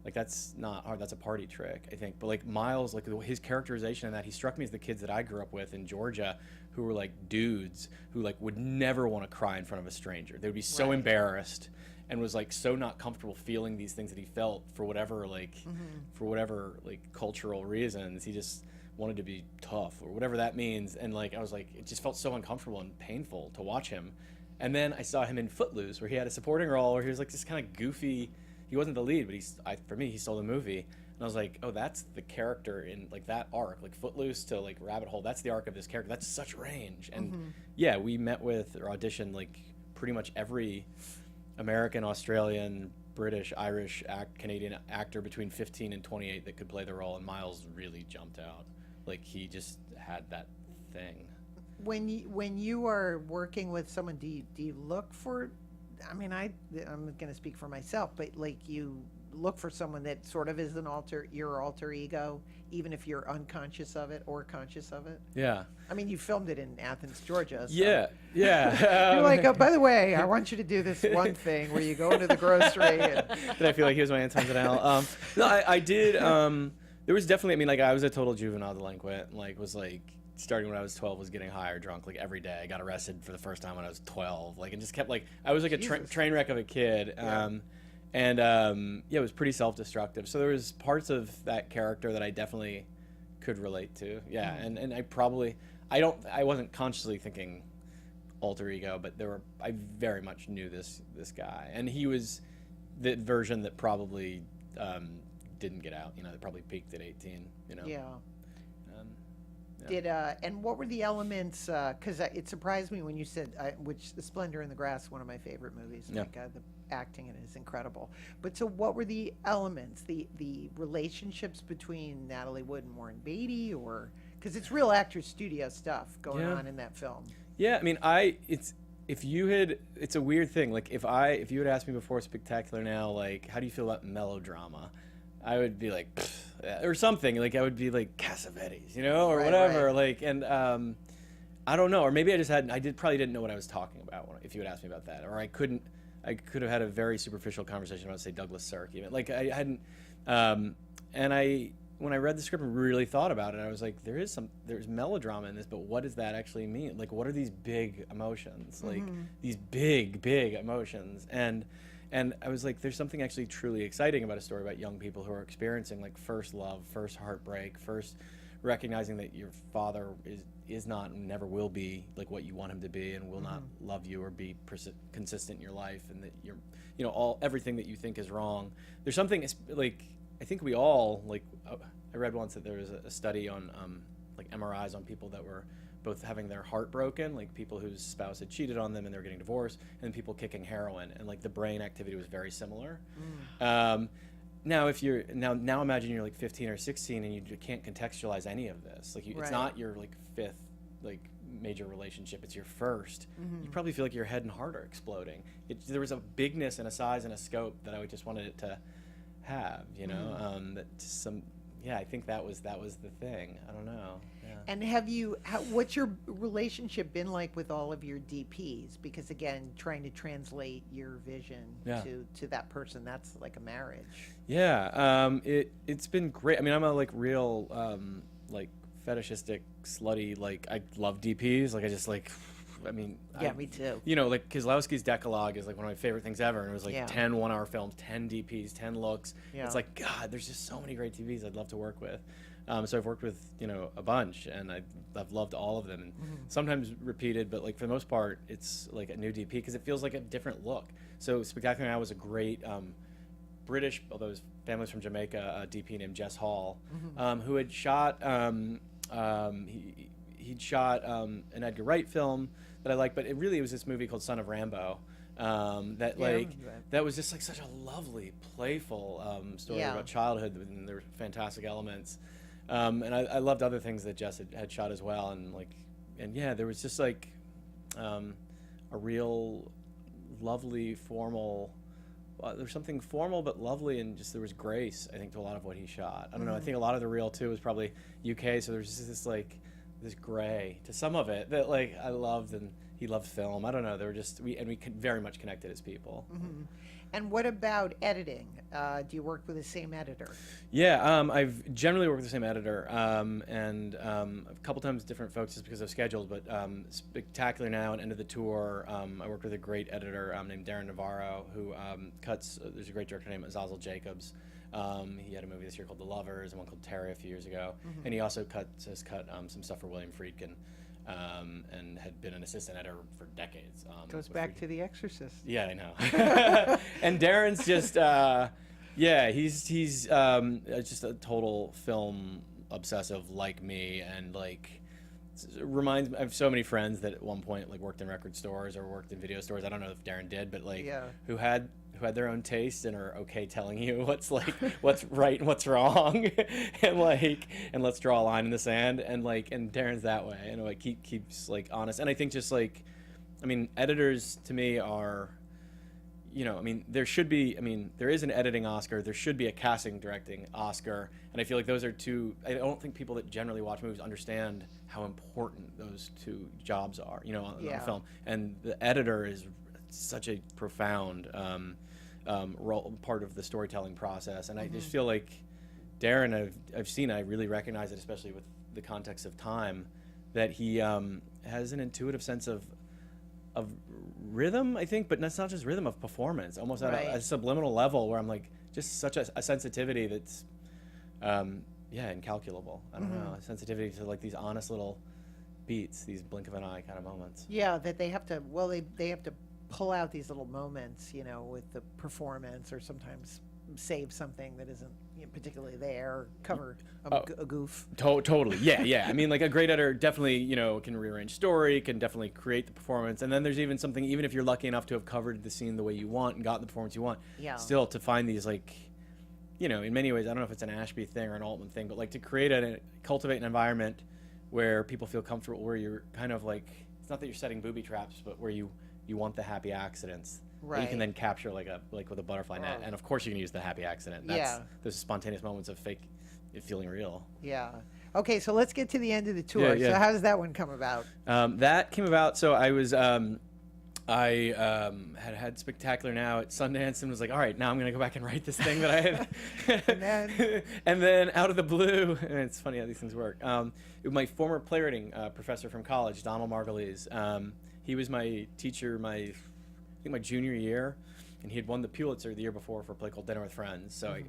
like that's not hard, that's a party trick I think, but like Miles, like his characterization in that, he struck me as the kids that I grew up with in Georgia who were like dudes who like would never want to cry in front of a stranger. They would be so embarrassed, and was like so not comfortable feeling these things that he felt for whatever cultural reasons. He just wanted to be tough or whatever that means, and like I was like, it just felt so uncomfortable and painful to watch him. And then I saw him in Footloose, where he had a supporting role where he was like this kind of goofy, he wasn't the lead, but for me he stole the movie, and I was like, oh, that's the character in like that arc, like Footloose to like Rabbit Hole, that's the arc of this character. That's such range. And yeah, we met with or auditioned like pretty much every American, Australian, British, Irish, Canadian actor between 15 and 28 that could play the role, and Miles really jumped out. Like he just had that thing. When you are working with someone, do you look for? I mean, I'm going to speak for myself, but like you look for someone that sort of is your alter ego, even if you're unconscious of it or conscious of it. Yeah. I mean, you filmed it in Athens, Georgia. So. Yeah. You're like, oh, by the way, I want you to do this one thing where you go into the grocery. And Did I feel like he was my Anton? No, I did. There was definitely. I mean, like I was a total juvenile delinquent. And, like was like starting when I was 12, was getting high or drunk like every day. I got arrested for the first time when I was 12. Like and just kept like I was like a train wreck of a kid. Yeah. It was pretty self-destructive. So there was parts of that character that I definitely could relate to. Yeah, and I wasn't consciously thinking alter ego, but I very much knew this guy, and he was the version that probably didn't get out. That probably peaked at 18. Yeah. And what were the elements? Because it surprised me when you said, which The Splendor in the Grass, one of my favorite movies. Yeah. Like, the acting in it is incredible. But so, what were the elements? The relationships between Natalie Wood and Warren Beatty, or because it's real actors studio stuff going on in that film. Yeah, I mean, it's a weird thing. Like if you had asked me before Spectacular Now, like how do you feel about melodrama? I would be like, or something. Like I would be like Cassavetes, or whatever. Right. Like, and I don't know, or maybe I probably didn't know what I was talking about if you had asked me about that, or I could have had a very superficial conversation about, say, Douglas Sirk, even. Like I hadn't, when I read the script and really thought about it, I was like, there's melodrama in this, but what does that actually mean? Like, what are these big emotions? Like these big emotions, and And I was like, there's something actually truly exciting about a story about young people who are experiencing like first love, first heartbreak, first recognizing that your father is not and never will be like what you want him to be, and will not love you or be consistent in your life, and that you're, you know, everything that you think is wrong. There's something like, I think we all like, I read once that there was a study on like MRIs on people that were both having their heart broken, like people whose spouse had cheated on them and they're getting divorced, and people kicking heroin, and like the brain activity was very similar. Now if you're now imagine you're like 15 or 16 and you can't contextualize any of this, like it's not your like fifth like major relationship, it's your first. You probably feel like your head and heart are exploding. There was a bigness and a size and a scope that I just wanted it to have, you know. I think that was the thing. I don't know. And what's your relationship been like with all of your DPs? Because again, trying to translate your vision to that person, that's like a marriage. It's been great. I mean, I'm a like real like fetishistic slutty, like I love DPs, like I just like, I mean, me too. You know, like Kieslowski's Decalogue is like one of my favorite things ever, and it was like 10 one-hour films, 10 DPs, 10 looks. It's like, God, there's just so many great TVs I'd love to work with. So I've worked with, you know, a bunch, and I've loved all of them, and sometimes repeated, but like for the most part, it's like a new DP because it feels like a different look. So Spectacular Now was a great British, although his family's from Jamaica, a DP named Jess Hall, who had shot he'd shot an Edgar Wright film that I liked, but it was this movie called Son of Rambo. That was just like such a lovely, playful story about childhood, and there were fantastic elements. And I loved other things that Jess had shot as well, and there was just like a real lovely formal. There's something formal but lovely, and just there was grace, I think, to a lot of what he shot. I don't know. I think a lot of the reel too was probably UK, so there's just this gray to some of it that like I loved, and he loved film. I don't know. They were just we very much connected as people. And what about editing? Do you work with the same editor? I've generally worked with the same editor, and a couple times different folks just because of schedules. But Spectacular Now and End of the Tour, I worked with a great editor named Darren Navarro, who cuts. There's a great director named Azazel Jacobs. He had a movie this year called The Lovers and one called Terry a few years ago, and he also has cut some stuff for William Friedkin. And had been an assistant editor for decades. Goes back to The Exorcist. Yeah, I know. And Darren's just, he's just a total film obsessive like me, and like reminds me. I have so many friends that at one point like worked in record stores or worked in video stores. I don't know if Darren did, but like who had their own taste and are okay telling you what's right and what's wrong, and let's draw a line in the sand, and Darren's that way, and like keeps like honest. And I think just like, I mean, editors to me are, you know, I mean, there is an editing Oscar, there should be a casting directing Oscar, and I feel like those are two. I don't think people that generally watch movies understand how important those two jobs are, you know, on a film. And the editor is such a profound role, part of the storytelling process, and I just feel like Darren, I really recognize it, especially with the context of time, that he has an intuitive sense of rhythm, I think, but that's not just rhythm, of performance, almost at a subliminal level, where I'm like, just such a sensitivity that's incalculable. I don't know, a sensitivity to like these honest little beats, these blink of an eye kind of moments. That they have to they have to pull out these little moments, you know, with the performance, or sometimes save something that isn't, you know, particularly there, cover a goof. Totally, yeah. I mean, like a great editor definitely, you know, can rearrange story, can definitely create the performance, and then there's even something, even if you're lucky enough to have covered the scene the way you want and gotten the performance you want, still to find these, like, you know, in many ways, I don't know if it's an Ashby thing or an Altman thing, but like to cultivate an environment where people feel comfortable, where you're kind of like, it's not that you're setting booby traps, but where you want the happy accidents that you can then capture like with a butterfly net, and of course you can use the happy accident. That's those spontaneous moments of fake it feeling real. Okay, so let's get to the end of the tour. So how does that one come about? That came about, so I was I had Spectacular Now at Sundance and was like, all right, now I'm going to go back and write this thing that I had. And then out of the blue, and it's funny how these things work, my former playwriting professor from college, Donald Margulies, he was my teacher I think my junior year. and he had won the Pulitzer the year before for a play called Dinner with Friends. So I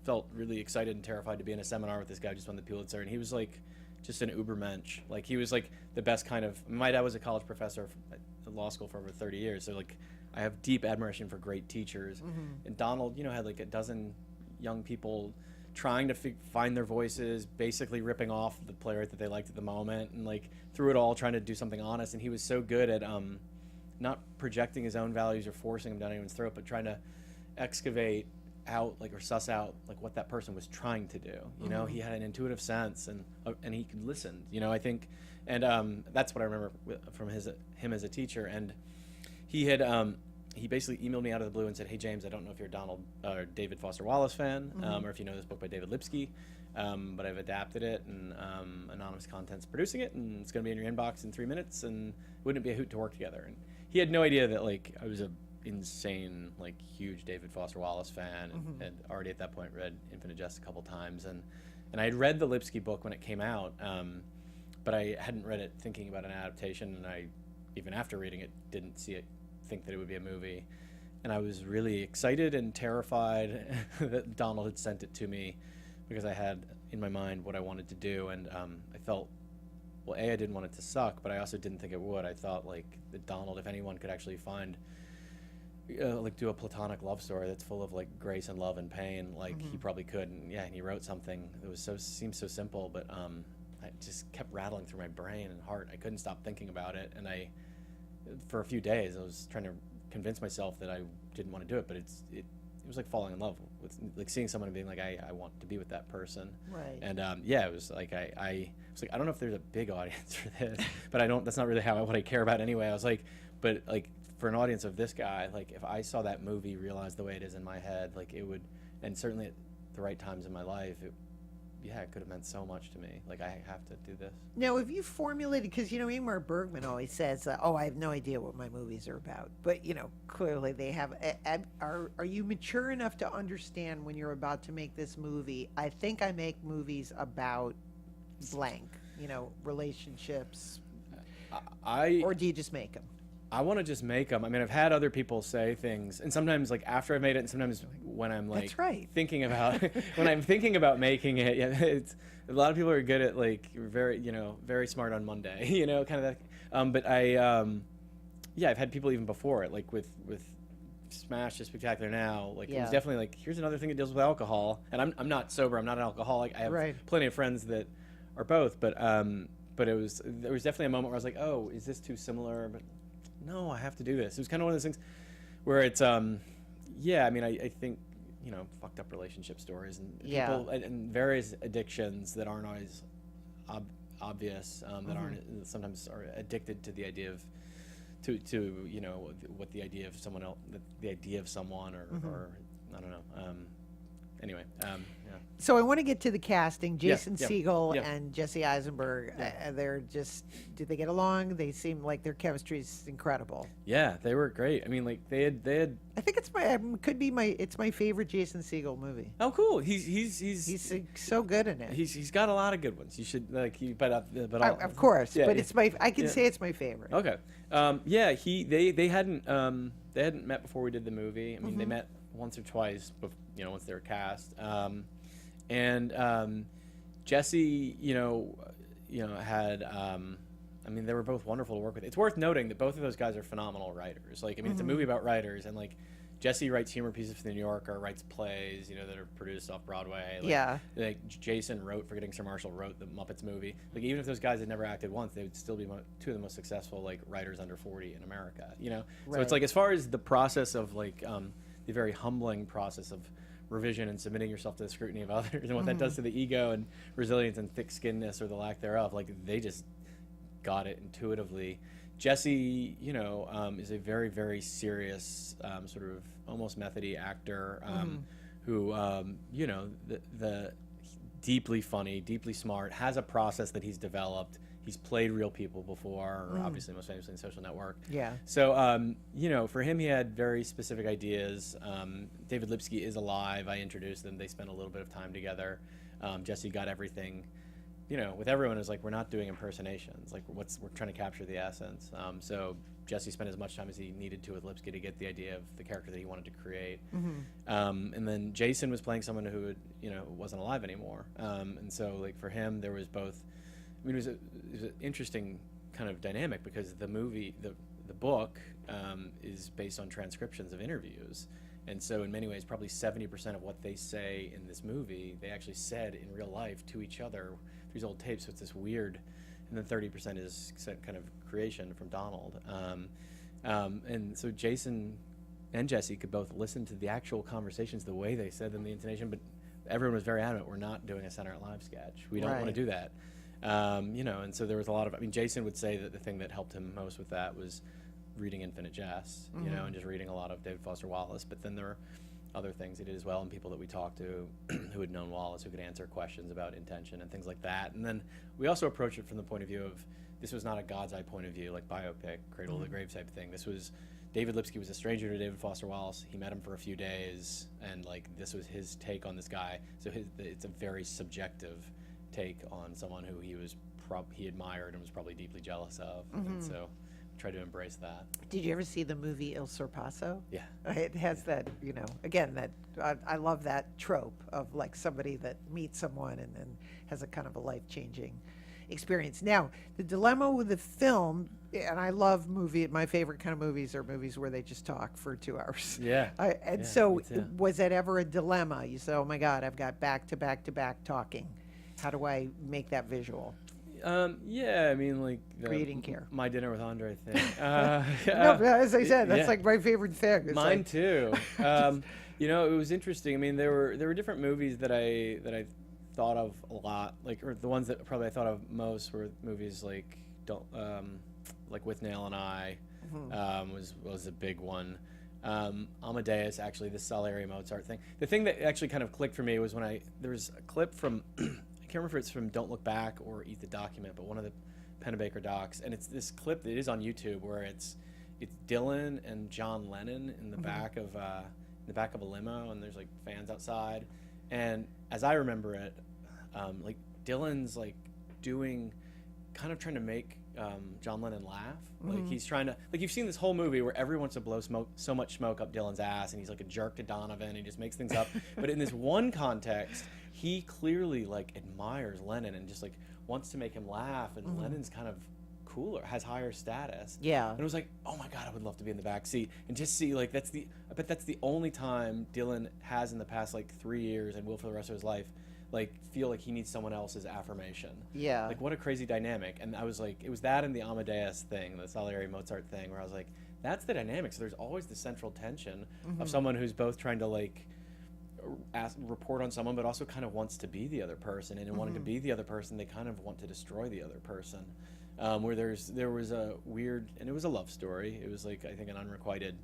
felt really excited and terrified to be in a seminar with this guy who just won the Pulitzer, and he was like just an ubermensch. Like he was like the best kind of. My dad was a college professor at law school for over 30 years, so like I have deep admiration for great teachers. And Donald, had like a dozen young people trying to find their voices, basically ripping off the playwright that they liked at the moment, and like through it all trying to do something honest. And he was so good at not projecting his own values or forcing them down anyone's throat, but trying to excavate out or suss out like what that person was trying to do. He had an intuitive sense, and he could listen. I think, and that's what I remember from him as a teacher. And he had he basically emailed me out of the blue and said, "Hey James, I don't know if you're a David Foster Wallace fan, or if you know this book by David Lipsky, but I've adapted it, and Anonymous Content's producing it, and it's going to be in your inbox in 3 minutes, and wouldn't it be a hoot to work together?" And he had no idea that like I was a insane huge David Foster Wallace fan, and already at that point read Infinite Jest a couple times, and I had read the Lipsky book when it came out, but I hadn't read it thinking about an adaptation, and I even after reading it didn't think that it would be a movie. And I was really excited and terrified that Donald had sent it to me, because I had in my mind what I wanted to do, and I felt, well, I didn't want it to suck, but I also didn't think it would. I thought that Donald, if anyone could actually find do a platonic love story that's full of grace and love and pain, he probably could. And he wrote something that seemed so simple, but I just kept rattling through my brain and heart. I couldn't stop thinking about it, and for a few days I was trying to convince myself that I didn't want to do it, but it was like falling in love with seeing someone and being like, I want to be with that person. Right. And it was like I was like, I don't know if there's a big audience for this, but that's not really what I care about anyway. I was like, but for an audience of this guy, if I saw that movie realized the way it is in my head, it would, and certainly at the right times in my life, it could have meant so much to me. I have to do this. Now, if you formulated, because Ingmar Bergman always says, I have no idea what my movies are about, but clearly they have. Are you mature enough to understand when you're about to make this movie? I think I make movies about blank, relationships. Or do you just make them? I want to just make them. I mean, I've had other people say things, and sometimes after I've made it, and sometimes when I'm That's right. thinking about when I'm thinking about making it. It's a lot of people are good at very smart on Monday, kind of that. But I've had people even before it, with Smash the Spectacular Now, it was definitely here's another thing that deals with alcohol, and I'm not sober, I'm not an alcoholic. I have plenty of friends that are both, but there was definitely a moment where I was like, oh, is this too similar? But no, I have to do this. It was kind of one of those things where it's, I think, fucked up relationship stories and people and various addictions that aren't always obvious, that aren't sometimes are addicted to the idea of, what the idea of someone else, the idea of someone or I don't know. Anyway, So I want to get to the casting. Jason Segel and Jesse Eisenberg. They're just. Do they get along? They seem like their chemistry is incredible. Yeah, they were great. I mean, they had. I think it's my favorite Jason Segel movie. Oh, cool. He's so good in it. He's got a lot of good ones. You should of course. But it's my. I can say it's my favorite. Okay. They hadn't met before we did the movie. I mean, they met once or twice, once they were cast. Jesse, had, they were both wonderful to work with. It's worth noting that both of those guys are phenomenal writers. It's a movie about writers, and Jesse writes humor pieces for the New Yorker, writes plays, that are produced off Broadway. Jason wrote, Forgetting Sir Marshall wrote the Muppets movie. Even if those guys had never acted once, they would still be two of the most successful writers under 40 in America. So it's as far as the process of the very humbling process of revision and submitting yourself to the scrutiny of others and what that does to the ego and resilience and thick-skinnedness or the lack thereof, they just got it intuitively. Jesse, is a very, very serious, sort of almost methody actor, who, the deeply funny, deeply smart, has a process that he's developed. He's played real people before, obviously most famously in Social Network. Yeah. So, for him, he had very specific ideas. David Lipsky is alive. I introduced them. They spent a little bit of time together. Jesse got everything with everyone, is like, we're not doing impersonations. Like, we're trying to capture the essence. So Jesse spent as much time as he needed to with Lipsky to get the idea of the character that he wanted to create. And then Jason was playing someone who wasn't alive anymore. And so, like, for him, there was both. I mean, it was an interesting kind of dynamic, because the movie, the book, is based on transcriptions of interviews. And so in many ways, probably 70% of what they say in this movie, they actually said in real life to each other through these old tapes. So it's this weird, and then 30% is kind of creation from Donald. And so Jason and Jesse could both listen to the actual conversations the way they said them, the intonation, but everyone was very adamant, we're not doing a Saturday Night Live sketch. We don't want to do that. And so there was a lot of, Jason would say that the thing that helped him most with that was reading Infinite Jest, and just reading a lot of David Foster Wallace. But then there were other things he did as well, and people that we talked to who had known Wallace, who could answer questions about intention and things like that. And then we also approached it from the point of view of, this was not a God's eye point of view, like biopic, Cradle to the Grave type thing. This was, David Lipsky was a stranger to David Foster Wallace. He met him for a few days, and like, this was his take on this guy. So it's a very subjective take on someone who he admired and was probably deeply jealous of. And so try to embrace that. Did you ever see the movie Il Sorpasso? Yeah. It has that, again, that I love that trope of like somebody that meets someone and then has a kind of a life-changing experience. Now, the dilemma with the film, and I love my favorite kind of movies are movies where they just talk for 2 hours. Yeah. So was that ever a dilemma? You said, oh my God, I've got back to back to back talking. How do I make that visual? Like Creating care. My Dinner with Andre thing. No, as I said, that's like my favorite thing. It's Mine too. It was interesting. I mean, there were different movies that I thought of a lot, or the ones that probably I thought of most were movies like With Nail and I, was a big one. Amadeus, actually, the Salieri Mozart thing. The thing that actually kind of clicked for me was when there was a clip from I can't remember if it's from Don't Look Back or Eat the Document, but one of the Pennebaker docs, and it's this clip that is on YouTube where it's Dylan and John Lennon in the back of a limo, and there's like fans outside, and as I remember it, like Dylan's like trying to make John Lennon laugh. Like he's trying to, like, you've seen this whole movie where everyone wants to blow so much smoke up Dylan's ass, and he's like a jerk to Donovan, and he just makes things up. But in this one context, he clearly like admires Lennon and just like wants to make him laugh, and Lennon's kind of cooler, has higher status. Yeah. And it was like, oh my God, I would love to be in the back seat and just see, like, I bet that's the only time Dylan has in the past like 3 years, and will for the rest of his life, like, feel like he needs someone else's affirmation. Yeah. Like, what a crazy dynamic. And I was like, it was that and the Amadeus thing, the Salieri Mozart thing, where I was like, that's the dynamic. So there's always the central tension of someone who's both trying to like report on someone, but also kind of wants to be the other person. And in wanting to be the other person, they kind of want to destroy the other person. Where there was a weird, and it was a love story. It was like, I think, an unrequited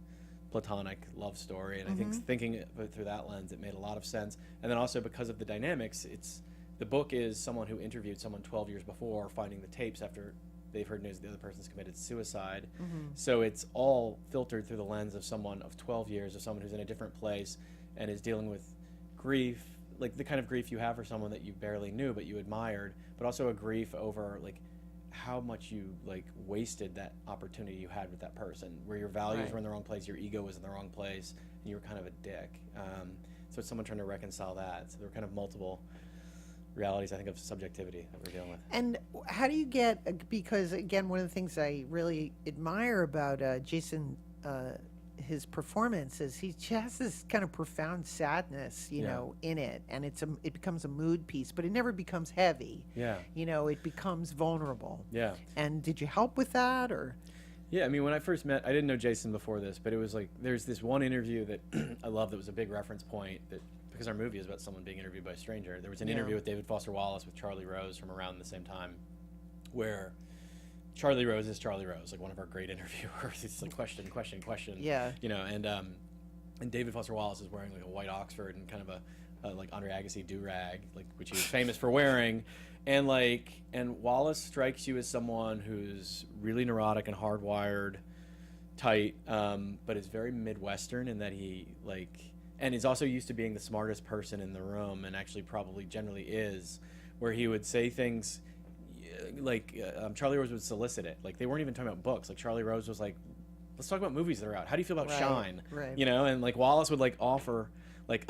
platonic love story, and I think thinking of it through that lens, it made a lot of sense. And then also because of the dynamics, the book is someone who interviewed someone 12 years before, finding the tapes after they've heard news the other person's committed suicide. So it's all filtered through the lens of someone of 12 years, of someone who's in a different place and is dealing with grief, like the kind of grief you have for someone that you barely knew but you admired, but also a grief over like how much you like wasted that opportunity you had with that person, where your values were in the wrong place, your ego was in the wrong place, and you were kind of a dick. So it's someone trying to reconcile that. So there were kind of multiple realities, I think, of subjectivity that we're dealing with. And how do you get, because again, one of the things I really admire about Jason, his performance is he has this kind of profound sadness, you know, in it, and it becomes a mood piece, but it never becomes heavy. Yeah. You know, it becomes vulnerable. Yeah. And did you help with that, or? Yeah, I mean, when I first met, I didn't know Jason before this, but it was like, there's this one interview that I love that was a big reference point, that because our movie is about someone being interviewed by a stranger. There was an interview with David Foster Wallace with Charlie Rose from around the same time, where Charlie Rose is Charlie Rose, like one of our great interviewers. It's like question. Yeah. You know, and David Foster Wallace is wearing like a white Oxford and kind of a like Andre Agassi do-rag, like, which he was famous for wearing. And Wallace strikes you as someone who's really neurotic and hardwired, tight, but is very Midwestern in that he and is also used to being the smartest person in the room, and actually probably generally is. where he would say things like Charlie Rose would solicit it. Like they weren't even talking about books. Like Charlie Rose was like, let's talk about movies that are out. How do you feel about Shine? Right. You know, and like Wallace would like offer like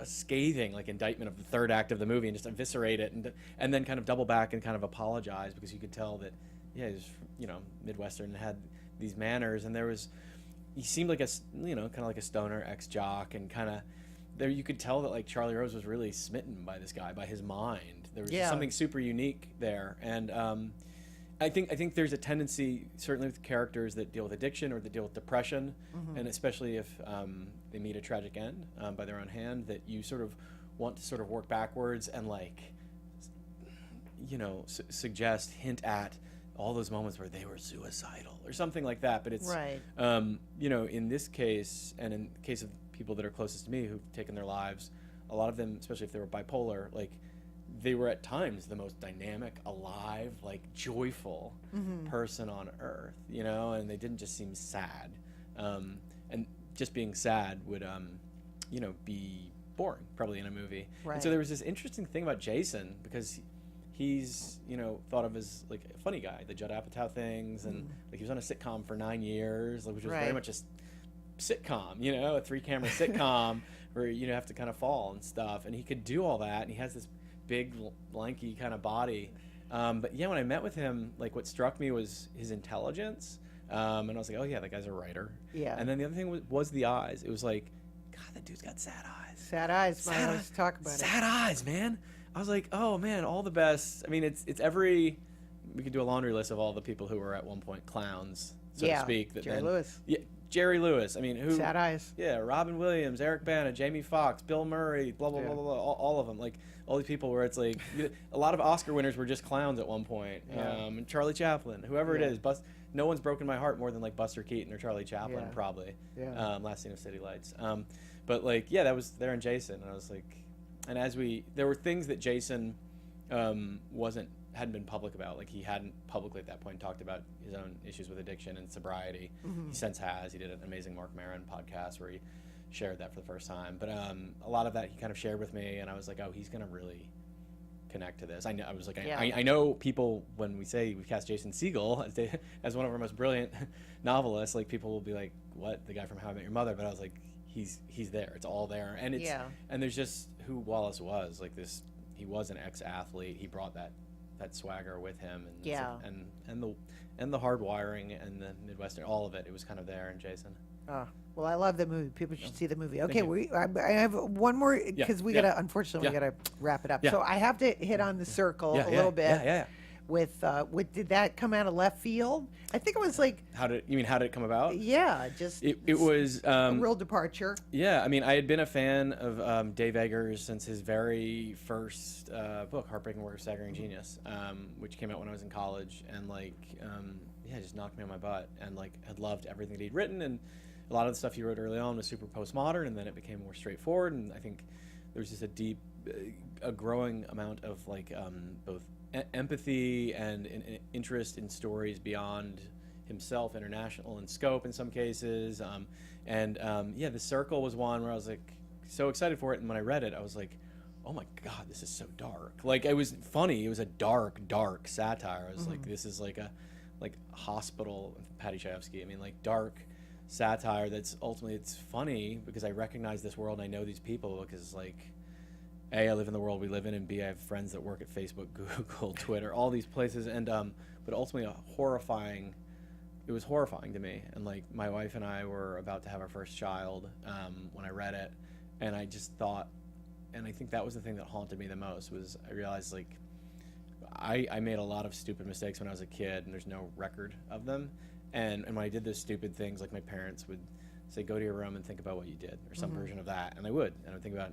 a scathing like indictment of the third act of the movie and just eviscerate it and then kind of double back and kind of apologize because you could tell that he's Midwestern and had these manners, and he seemed like a kind of like a stoner ex-jock, and kind of there you could tell that like Charlie Rose was really smitten by this guy, by his mind. There was just something super unique there, and I think there's a tendency, certainly with characters that deal with addiction or that deal with depression, and especially if they meet a tragic end by their own hand, that you sort of want to sort of work backwards and like, suggest, hint at all those moments where they were suicidal or something like that. But it's, in this case, and in the case of people that are closest to me who've taken their lives, a lot of them, especially if they were bipolar, like, they were at times the most dynamic, alive, like joyful person on earth, and they didn't just seem sad. And just being sad would, be boring probably in a movie. Right. And so there was this interesting thing about Jason, because he's, thought of as like a funny guy, the Judd Apatow things, and like he was on a sitcom for 9 years, which was very much a sitcom, a 3-camera sitcom where you have to kind of fall and stuff, and he could do all that, and he has this big, lanky kind of body. But yeah, when I met with him, like what struck me was his intelligence. And I was like, oh yeah, that guy's a writer. Yeah. And then the other thing was the eyes. It was like, God, that dude's got sad eyes. Sad eyes, man. Let's talk about it. Sad eyes, man. I was like, oh man, all the best. I mean, it's we could do a laundry list of all the people who were at one point clowns, so to speak. Jerry Lewis. Yeah, Jerry Lewis. I mean, who? Sad eyes. Yeah, Robin Williams, Eric Bana, Jamie Foxx, Bill Murray, blah blah blah blah blah. All of them, like all these people where it's like a lot of Oscar winners were just clowns at one point. And Charlie Chaplin, whoever it is, no one's broken my heart more than like Buster Keaton or Charlie Chaplin, probably. Yeah. Last Scene of City Lights. But like, that was there in Jason, and I was like, and there were things that Jason hadn't been public about. Like he hadn't publicly at that point talked about his own issues with addiction and sobriety. He since has. He did an amazing Mark Maron podcast where he shared that for the first time. But a lot of that he kind of shared with me, and I was like, oh, he's gonna really connect to this. I know people, when we say we cast Jason Segel as one of our most brilliant novelists, like people will be like, what, the guy from How I Met Your Mother? But I was like, he's there. It's all there, and it's and there's just who Wallace was, like this. He was an ex-athlete. He brought that swagger with him, and the hard wiring and the Midwestern, all of it. It was kind of there in Jason. Well, I love the movie. People should see the movie. Okay, I have one more because we gotta, unfortunately, we gotta wrap it up. So I have to hit on The Circle a little bit. Yeah. With did that come out of left field? I think it was like. How did it come about? Yeah, just it was a real departure. Yeah, I mean, I had been a fan of Dave Eggers since his very first book, Heartbreaking Work of Staggering Genius, which came out when I was in college, and like it just knocked me on my butt, and like had loved everything that he'd written, and a lot of the stuff he wrote early on was super postmodern, and then it became more straightforward, and I think there was just a growing amount of like both empathy and an interest in stories beyond himself, international in scope in some cases, The Circle was one where I was like so excited for it, and when I read it I was like, oh my God, this is so dark. Like, it was funny, it was a dark satire. I was like, this is like a hospital, Patty Chayefsky, I mean, like dark satire that's ultimately, it's funny because I recognize this world and I know these people because like A, I live in the world we live in, and B, I have friends that work at Facebook, Google, Twitter, all these places, and but ultimately it was horrifying to me. And like my wife and I were about to have our first child when I read it, and I just thought, and I think that was the thing that haunted me the most, was I realized like I made a lot of stupid mistakes when I was a kid, and there's no record of them. And when I did those stupid things, like my parents would say, go to your room and think about what you did, or some version of that, and I would think about,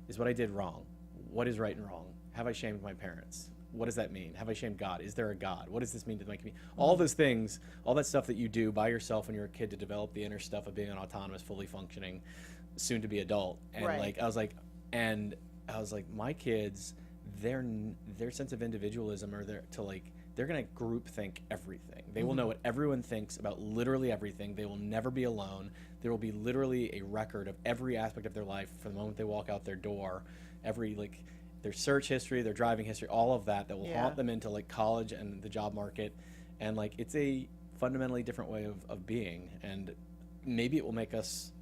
is what I did wrong? What is right and wrong? Have I shamed my parents? What does that mean? Have I shamed God? Is there a God? What does this mean to my community? All those things, all that stuff that you do by yourself when you're a kid to develop the inner stuff of being an autonomous, fully functioning, soon-to-be adult. And I was like, my kids, their sense of individualism, or they're gonna group think everything. They will know what everyone thinks about literally everything. They will never be alone. There will be literally a record of every aspect of their life from the moment they walk out their door, every their search history, their driving history, all of that will Yeah. haunt them into like college and the job market, and like it's a fundamentally different way of being, and maybe it will make us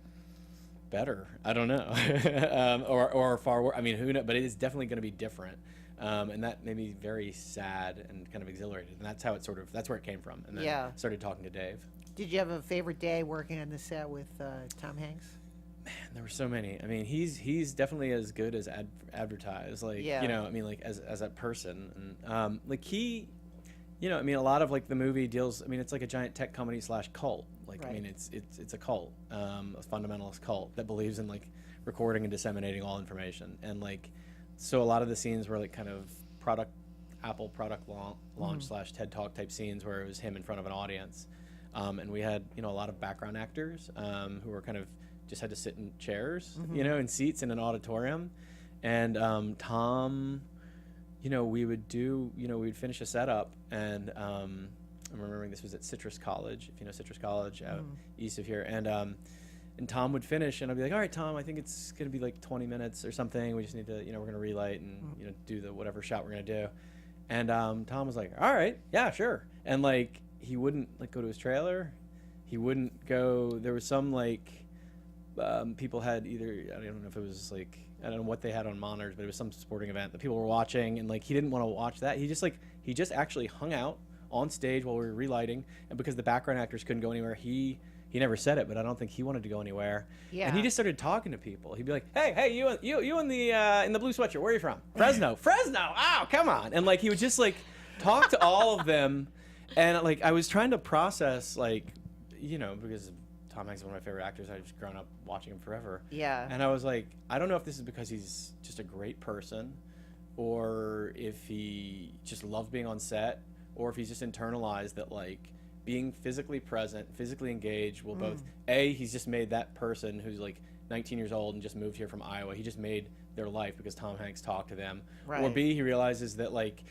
better. I don't know, or far worse. I mean, who knows? But it is definitely going to be different, and that made me very sad and kind of exhilarated. And that's how it that's where it came from. And then Yeah. started talking to Dave. Did you have a favorite day working on the set with Tom Hanks? Man, there were so many. I mean, he's definitely as good as advertised. Like, Yeah. you know, I mean, like as a person, and like he, you know, I mean, a lot of like the movie deals. I mean, it's like a giant tech company / cult. Like, I Right. mean, it's a cult, a fundamentalist cult that believes in like recording and disseminating all information. And like, so a lot of the scenes were like kind of Apple product launch / TED Talk type scenes where it was him in front of an audience. And we had, you know, a lot of background actors who were kind of just had to sit in chairs, you know, in seats in an auditorium. And Tom, you know, we'd finish a setup, and I'm remembering this was at Citrus College, if you know Citrus College out east of here. And Tom would finish, and I'd be like, all right, Tom, I think it's going to be like 20 minutes or something. We just need to, you know, we're going to relight and, you know, do the whatever shot we're going to do. And Tom was like, all right, yeah, sure. And like, he wouldn't like go to his trailer. He wouldn't go. There was some like people had either, I don't know if it was like, I don't know what they had on monitors, but it was some sporting event that people were watching, and like he didn't want to watch that. He just actually hung out on stage while we were relighting, and because the background actors couldn't go anywhere, he never said it, but I don't think he wanted to go anywhere. Yeah. And he just started talking to people. He'd be like, hey, you in the blue sweatshirt, where are you from? Fresno. Oh, come on. And like he would just like talk to all of them. And like I was trying to process, like, you know, because Tom Hanks is one of my favorite actors. I've just grown up watching him forever. Yeah. And I was like, I don't know if this is because he's just a great person, or if he just loves being on set, or if he's just internalized that like being physically present, physically engaged will both, he's just made that person who's like 19 years old and just moved here from Iowa, he just made their life because Tom Hanks talked to them. Or Right. B, he realizes that like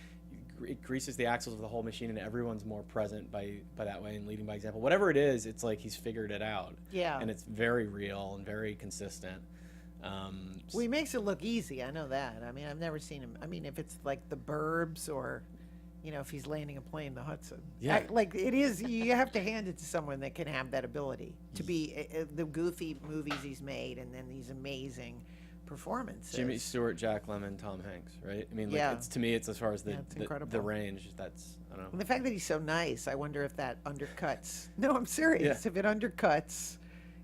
it greases the axles of the whole machine and everyone's more present by that way and leading by example. Whatever it is, it's like he's figured it out. Yeah. And it's very real and very consistent. Well, he makes it look easy. I know that. I mean, I've never seen him. I mean, if it's like The Burbs or, you know, if he's landing a plane in the Hudson. Yeah. Like it is, you have to hand it to someone that can have that ability to be the goofy movies he's made and then these amazing performances. Jimmy Stewart, Jack Lemmon, Tom Hanks, right? I mean, like, Yeah. it's, to me, it's as far as Yeah, it's the incredible. range. That's, I don't And know. the fact that he's so nice, I wonder if that undercuts. No, I'm serious. Yeah. If it undercuts,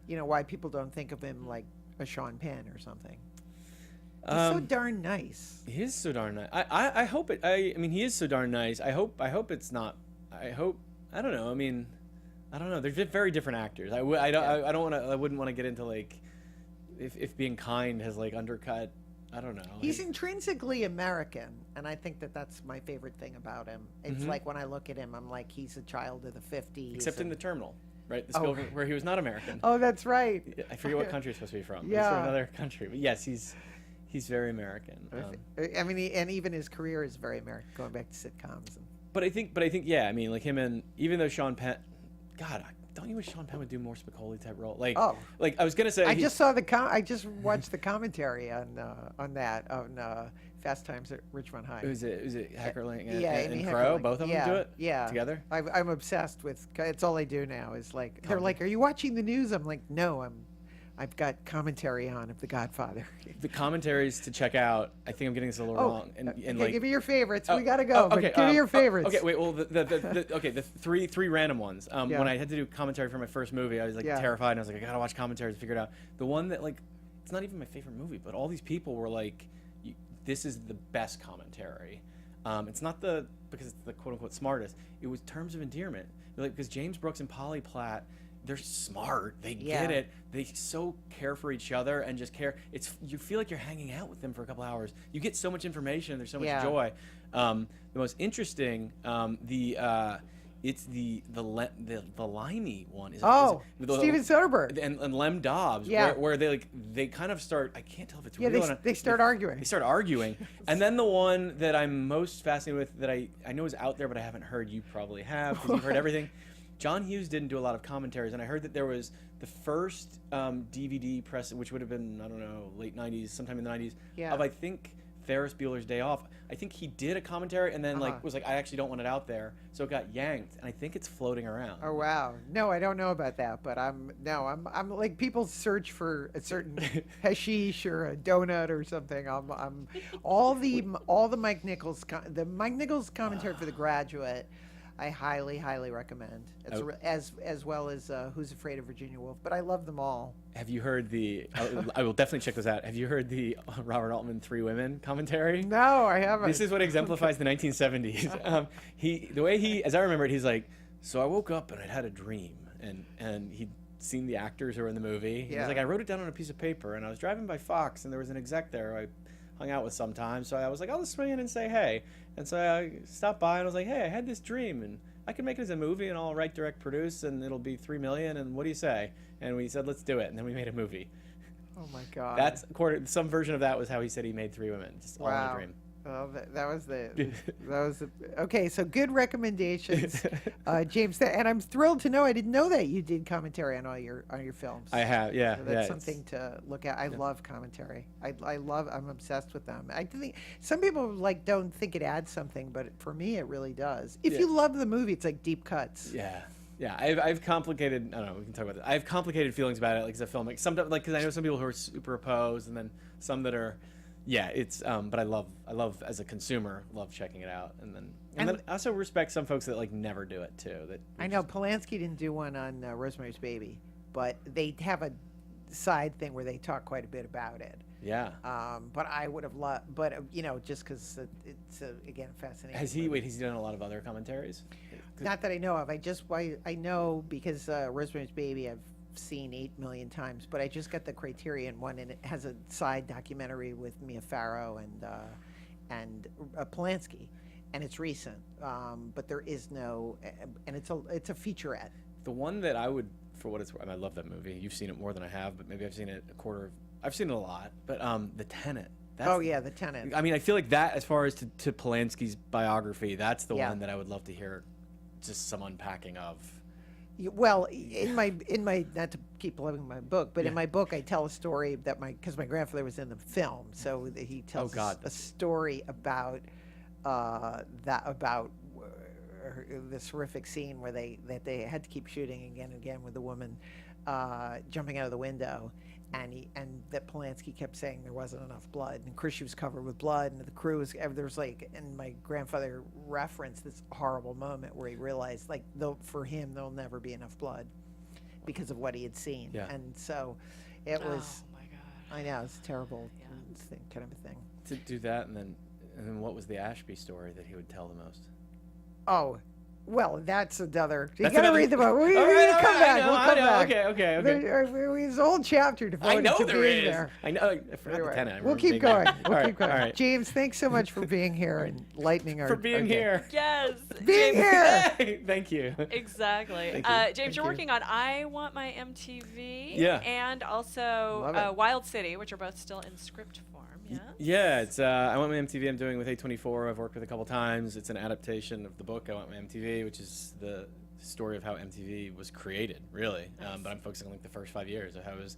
you know, why people don't think of him like a Sean Penn or something. He's so darn nice. He is so darn nice. I hope it. I mean, he is so darn nice. I hope it's not. I don't know. I mean, I don't know. They're very different actors. I wouldn't want to get into like, if being kind has like undercut. I don't know. He's intrinsically American, and I think that that's my favorite thing about him. It's like when I look at him, I'm like, he's a child of the 50s. Except in and- The Terminal, right? The spill where he was not American. Oh, that's right. I forget what country he's supposed to be from. Yeah. He's from another country. But yes, he's very American. I mean, and even his career is very American, going back to sitcoms. And, But I think, yeah. I mean, like him, and even though Sean Penn, God, don't you wish Sean Penn would do more Spicoli type role? Like, Oh. like I was gonna say, I just saw I just watched the commentary on that on Fast Times at Ridgemont High. Was it Hackerling and, Yeah, and Amy Crow? Heckerling. Both of them Yeah, do it yeah. together? I'm obsessed with. It's all I do now. Is like they're like, "Are you watching the news?" I'm like, "No, I've got commentary on of The Godfather." The commentaries to check out. I think I'm getting this a little wrong. And okay, like, give me your favorites. We gotta go. okay, but give me your favorites. Okay, wait. Well, the three random ones. Yeah. When I had to do commentary for my first movie, I was like Yeah. terrified, and I was like, I gotta watch commentaries to figure it out. The one that like, it's not even my favorite movie, but all these people were like, this is the best commentary. It's not because it's the quote unquote smartest. It was Terms of Endearment. Like, because James Brooks and Polly Platt, they're smart. They Yeah. get it. They so care for each other and just care. You feel like you're hanging out with them for a couple hours. You get so much information. There's so much Yeah. joy. The most interesting, it's the Limey one. Oh, is it Steven Soderbergh. and Lem Dobbs. Yeah. Where they kind of start. I can't tell if it's Yeah, real. they start arguing. They start arguing. And then the one that I'm most fascinated with, that I know is out there, but I haven't heard, you probably have, because you've heard everything. John Hughes didn't do a lot of commentaries, and I heard that there was the first DVD press, which would have been, I don't know, late 90s, sometime in the 90s, Yeah. of, I think, Ferris Bueller's Day Off. I think he did a commentary and then was like, I actually don't want it out there, so it got yanked, and I think it's floating around. Oh wow! No, I don't know about that, but I'm like, people search for a certain hashish or a donut or something. I'm all the Mike Nichols commentary for The Graduate. I highly recommend. It's as well as Who's Afraid of Virginia Woolf, but I love them all. Have you heard I will definitely check this out. Have you heard the Robert Altman Three Women commentary? No, I haven't. This is what exemplifies the 1970s. The way he, as I remember it, he's like, so I woke up and I'd had a dream, and he'd seen the actors who were in the movie. He was like, I wrote it down on a piece of paper, and I was driving by Fox, and there was an exec there who I hung out with sometimes, so I was like, I'll just swing in and say hey. And so I stopped by and I was like, hey, I had this dream, and I can make it as a movie, and I'll write, direct, produce, and it'll be $3 million, and what do you say? And we said, let's do it, and then we made a movie. Oh my God. That's some version of that was how he said he made Three Women, just all in a dream. Well, that was okay. So good recommendations, James. And I'm thrilled to know. I didn't know that you did commentary on all your films. I have, yeah. So that's something to look at. I love commentary. I'm obsessed with them. I think some people don't think it adds something, but for me, it really does. If you love the movie, it's like deep cuts. Yeah. Yeah, I've complicated. I don't know. We can talk about that. I have complicated feelings about it, like as a filmmaker. Sometimes, because I know some people who are super opposed, and then some that are. Yeah, it's but I love as a consumer, love checking it out, and then I also respect some folks that never do it too. I know Polanski didn't do one on Rosemary's Baby, but they have a side thing where they talk quite a bit about it. Yeah. But I would have loved, but just because it's again fascinating. Has he done a lot of other commentaries? Not that I know of. I know because Rosemary's Baby I've seen 8 million times, but I just got the Criterion one, and it has a side documentary with Mia Farrow and Polanski, and it's recent. But there is no, and it's a featurette. The one that I would, for what it's worth, I love that movie. You've seen it more than I have, but maybe I've seen it I've seen it a lot. But The Tenant. The Tenant. I mean, I feel like that, as far as to Polanski's biography, that's the one that I would love to hear just some unpacking of. Well, in my not to keep plugging my book, but in my book I tell a story that because my grandfather was in the film, so he tells a story about this horrific scene where they had to keep shooting again and again with the woman jumping out of the window, and that Polanski kept saying there wasn't enough blood, and Kristian was covered with blood, and the crew was, there was and my grandfather referenced this horrible moment where he realized for him there'll never be enough blood because of what he had seen, and so it was. Oh my God! I know, it's a terrible kind of a thing. To do that, and then what was the Ashby story that he would tell the most? Oh. Well, that's another. You got to read the book. We'll come back. We'll come back. Okay. There's a whole chapter devoted to being there. I know. I forgot the tenant. We'll keep going. We'll keep going. All right. James, thanks so much for being here and lightening our. For being here. Yes. Being here. Thank you. Exactly. James, you're working on I Want My MTV. Yeah. And also Wild City, which are both still in script form. Yeah. Yeah, it's I Want My MTV. I'm doing with A24. I've worked with a couple times. It's an adaptation of the book I Want My MTV, which is the story of how MTV was created, really. But I'm focusing on the first 5 years of how it was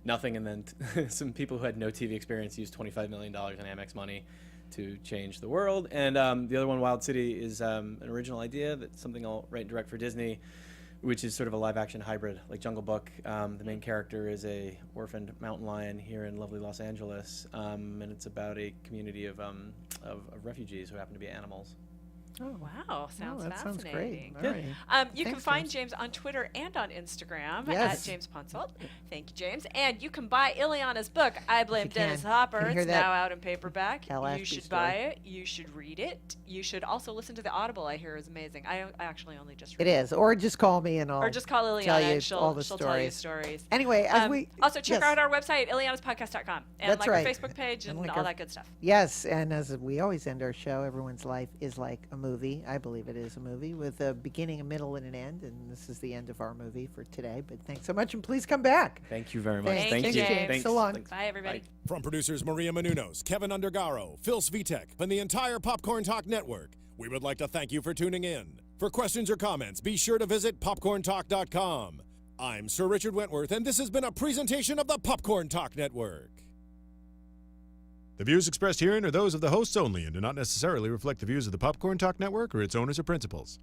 nothing, and then some people who had no TV experience used $25 million in Amex money to change the world. And the other one, Wild City, is an original idea that's something I'll write and direct for Disney, which is sort of a live-action hybrid, like Jungle Book. The main character is a orphaned mountain lion here in lovely Los Angeles, and it's about a community of refugees who happen to be animals. Oh, wow. Sounds that sounds fascinating. great. All right. You can find James on Twitter and on Instagram at James Ponsoldt. Thank you, James. And you can buy Illeana's book, I Blame Dennis Hopper. It's now out in paperback. You should buy it. You should read it. You should also listen to the Audible, I hear is amazing. I actually only just read it. It is. Or just call me and I'll just call Illeana tell you and she'll tell you stories. Anyway, also check out our website, Illeana'sPodcast.com. And That's our right. Facebook page and all that good stuff. Yes, and as we always end our show, everyone's life is like a movie. I believe it is a movie with a beginning, a middle, and an end, and this is the end of our movie for today. But thanks so much, and please come back. Thank you very much. Thank you, James. Thanks. So long. Thanks. Bye, everybody. Bye. From producers Maria Menounos, Kevin Undergaro, Phil Svitek, and the entire Popcorn Talk Network, we would like to thank you for tuning in. For questions or comments, be sure to visit popcorntalk.com. I'm Sir Richard Wentworth, and this has been a presentation of the Popcorn Talk Network. The views expressed herein are those of the hosts only and do not necessarily reflect the views of the Popcorn Talk Network or its owners or principals.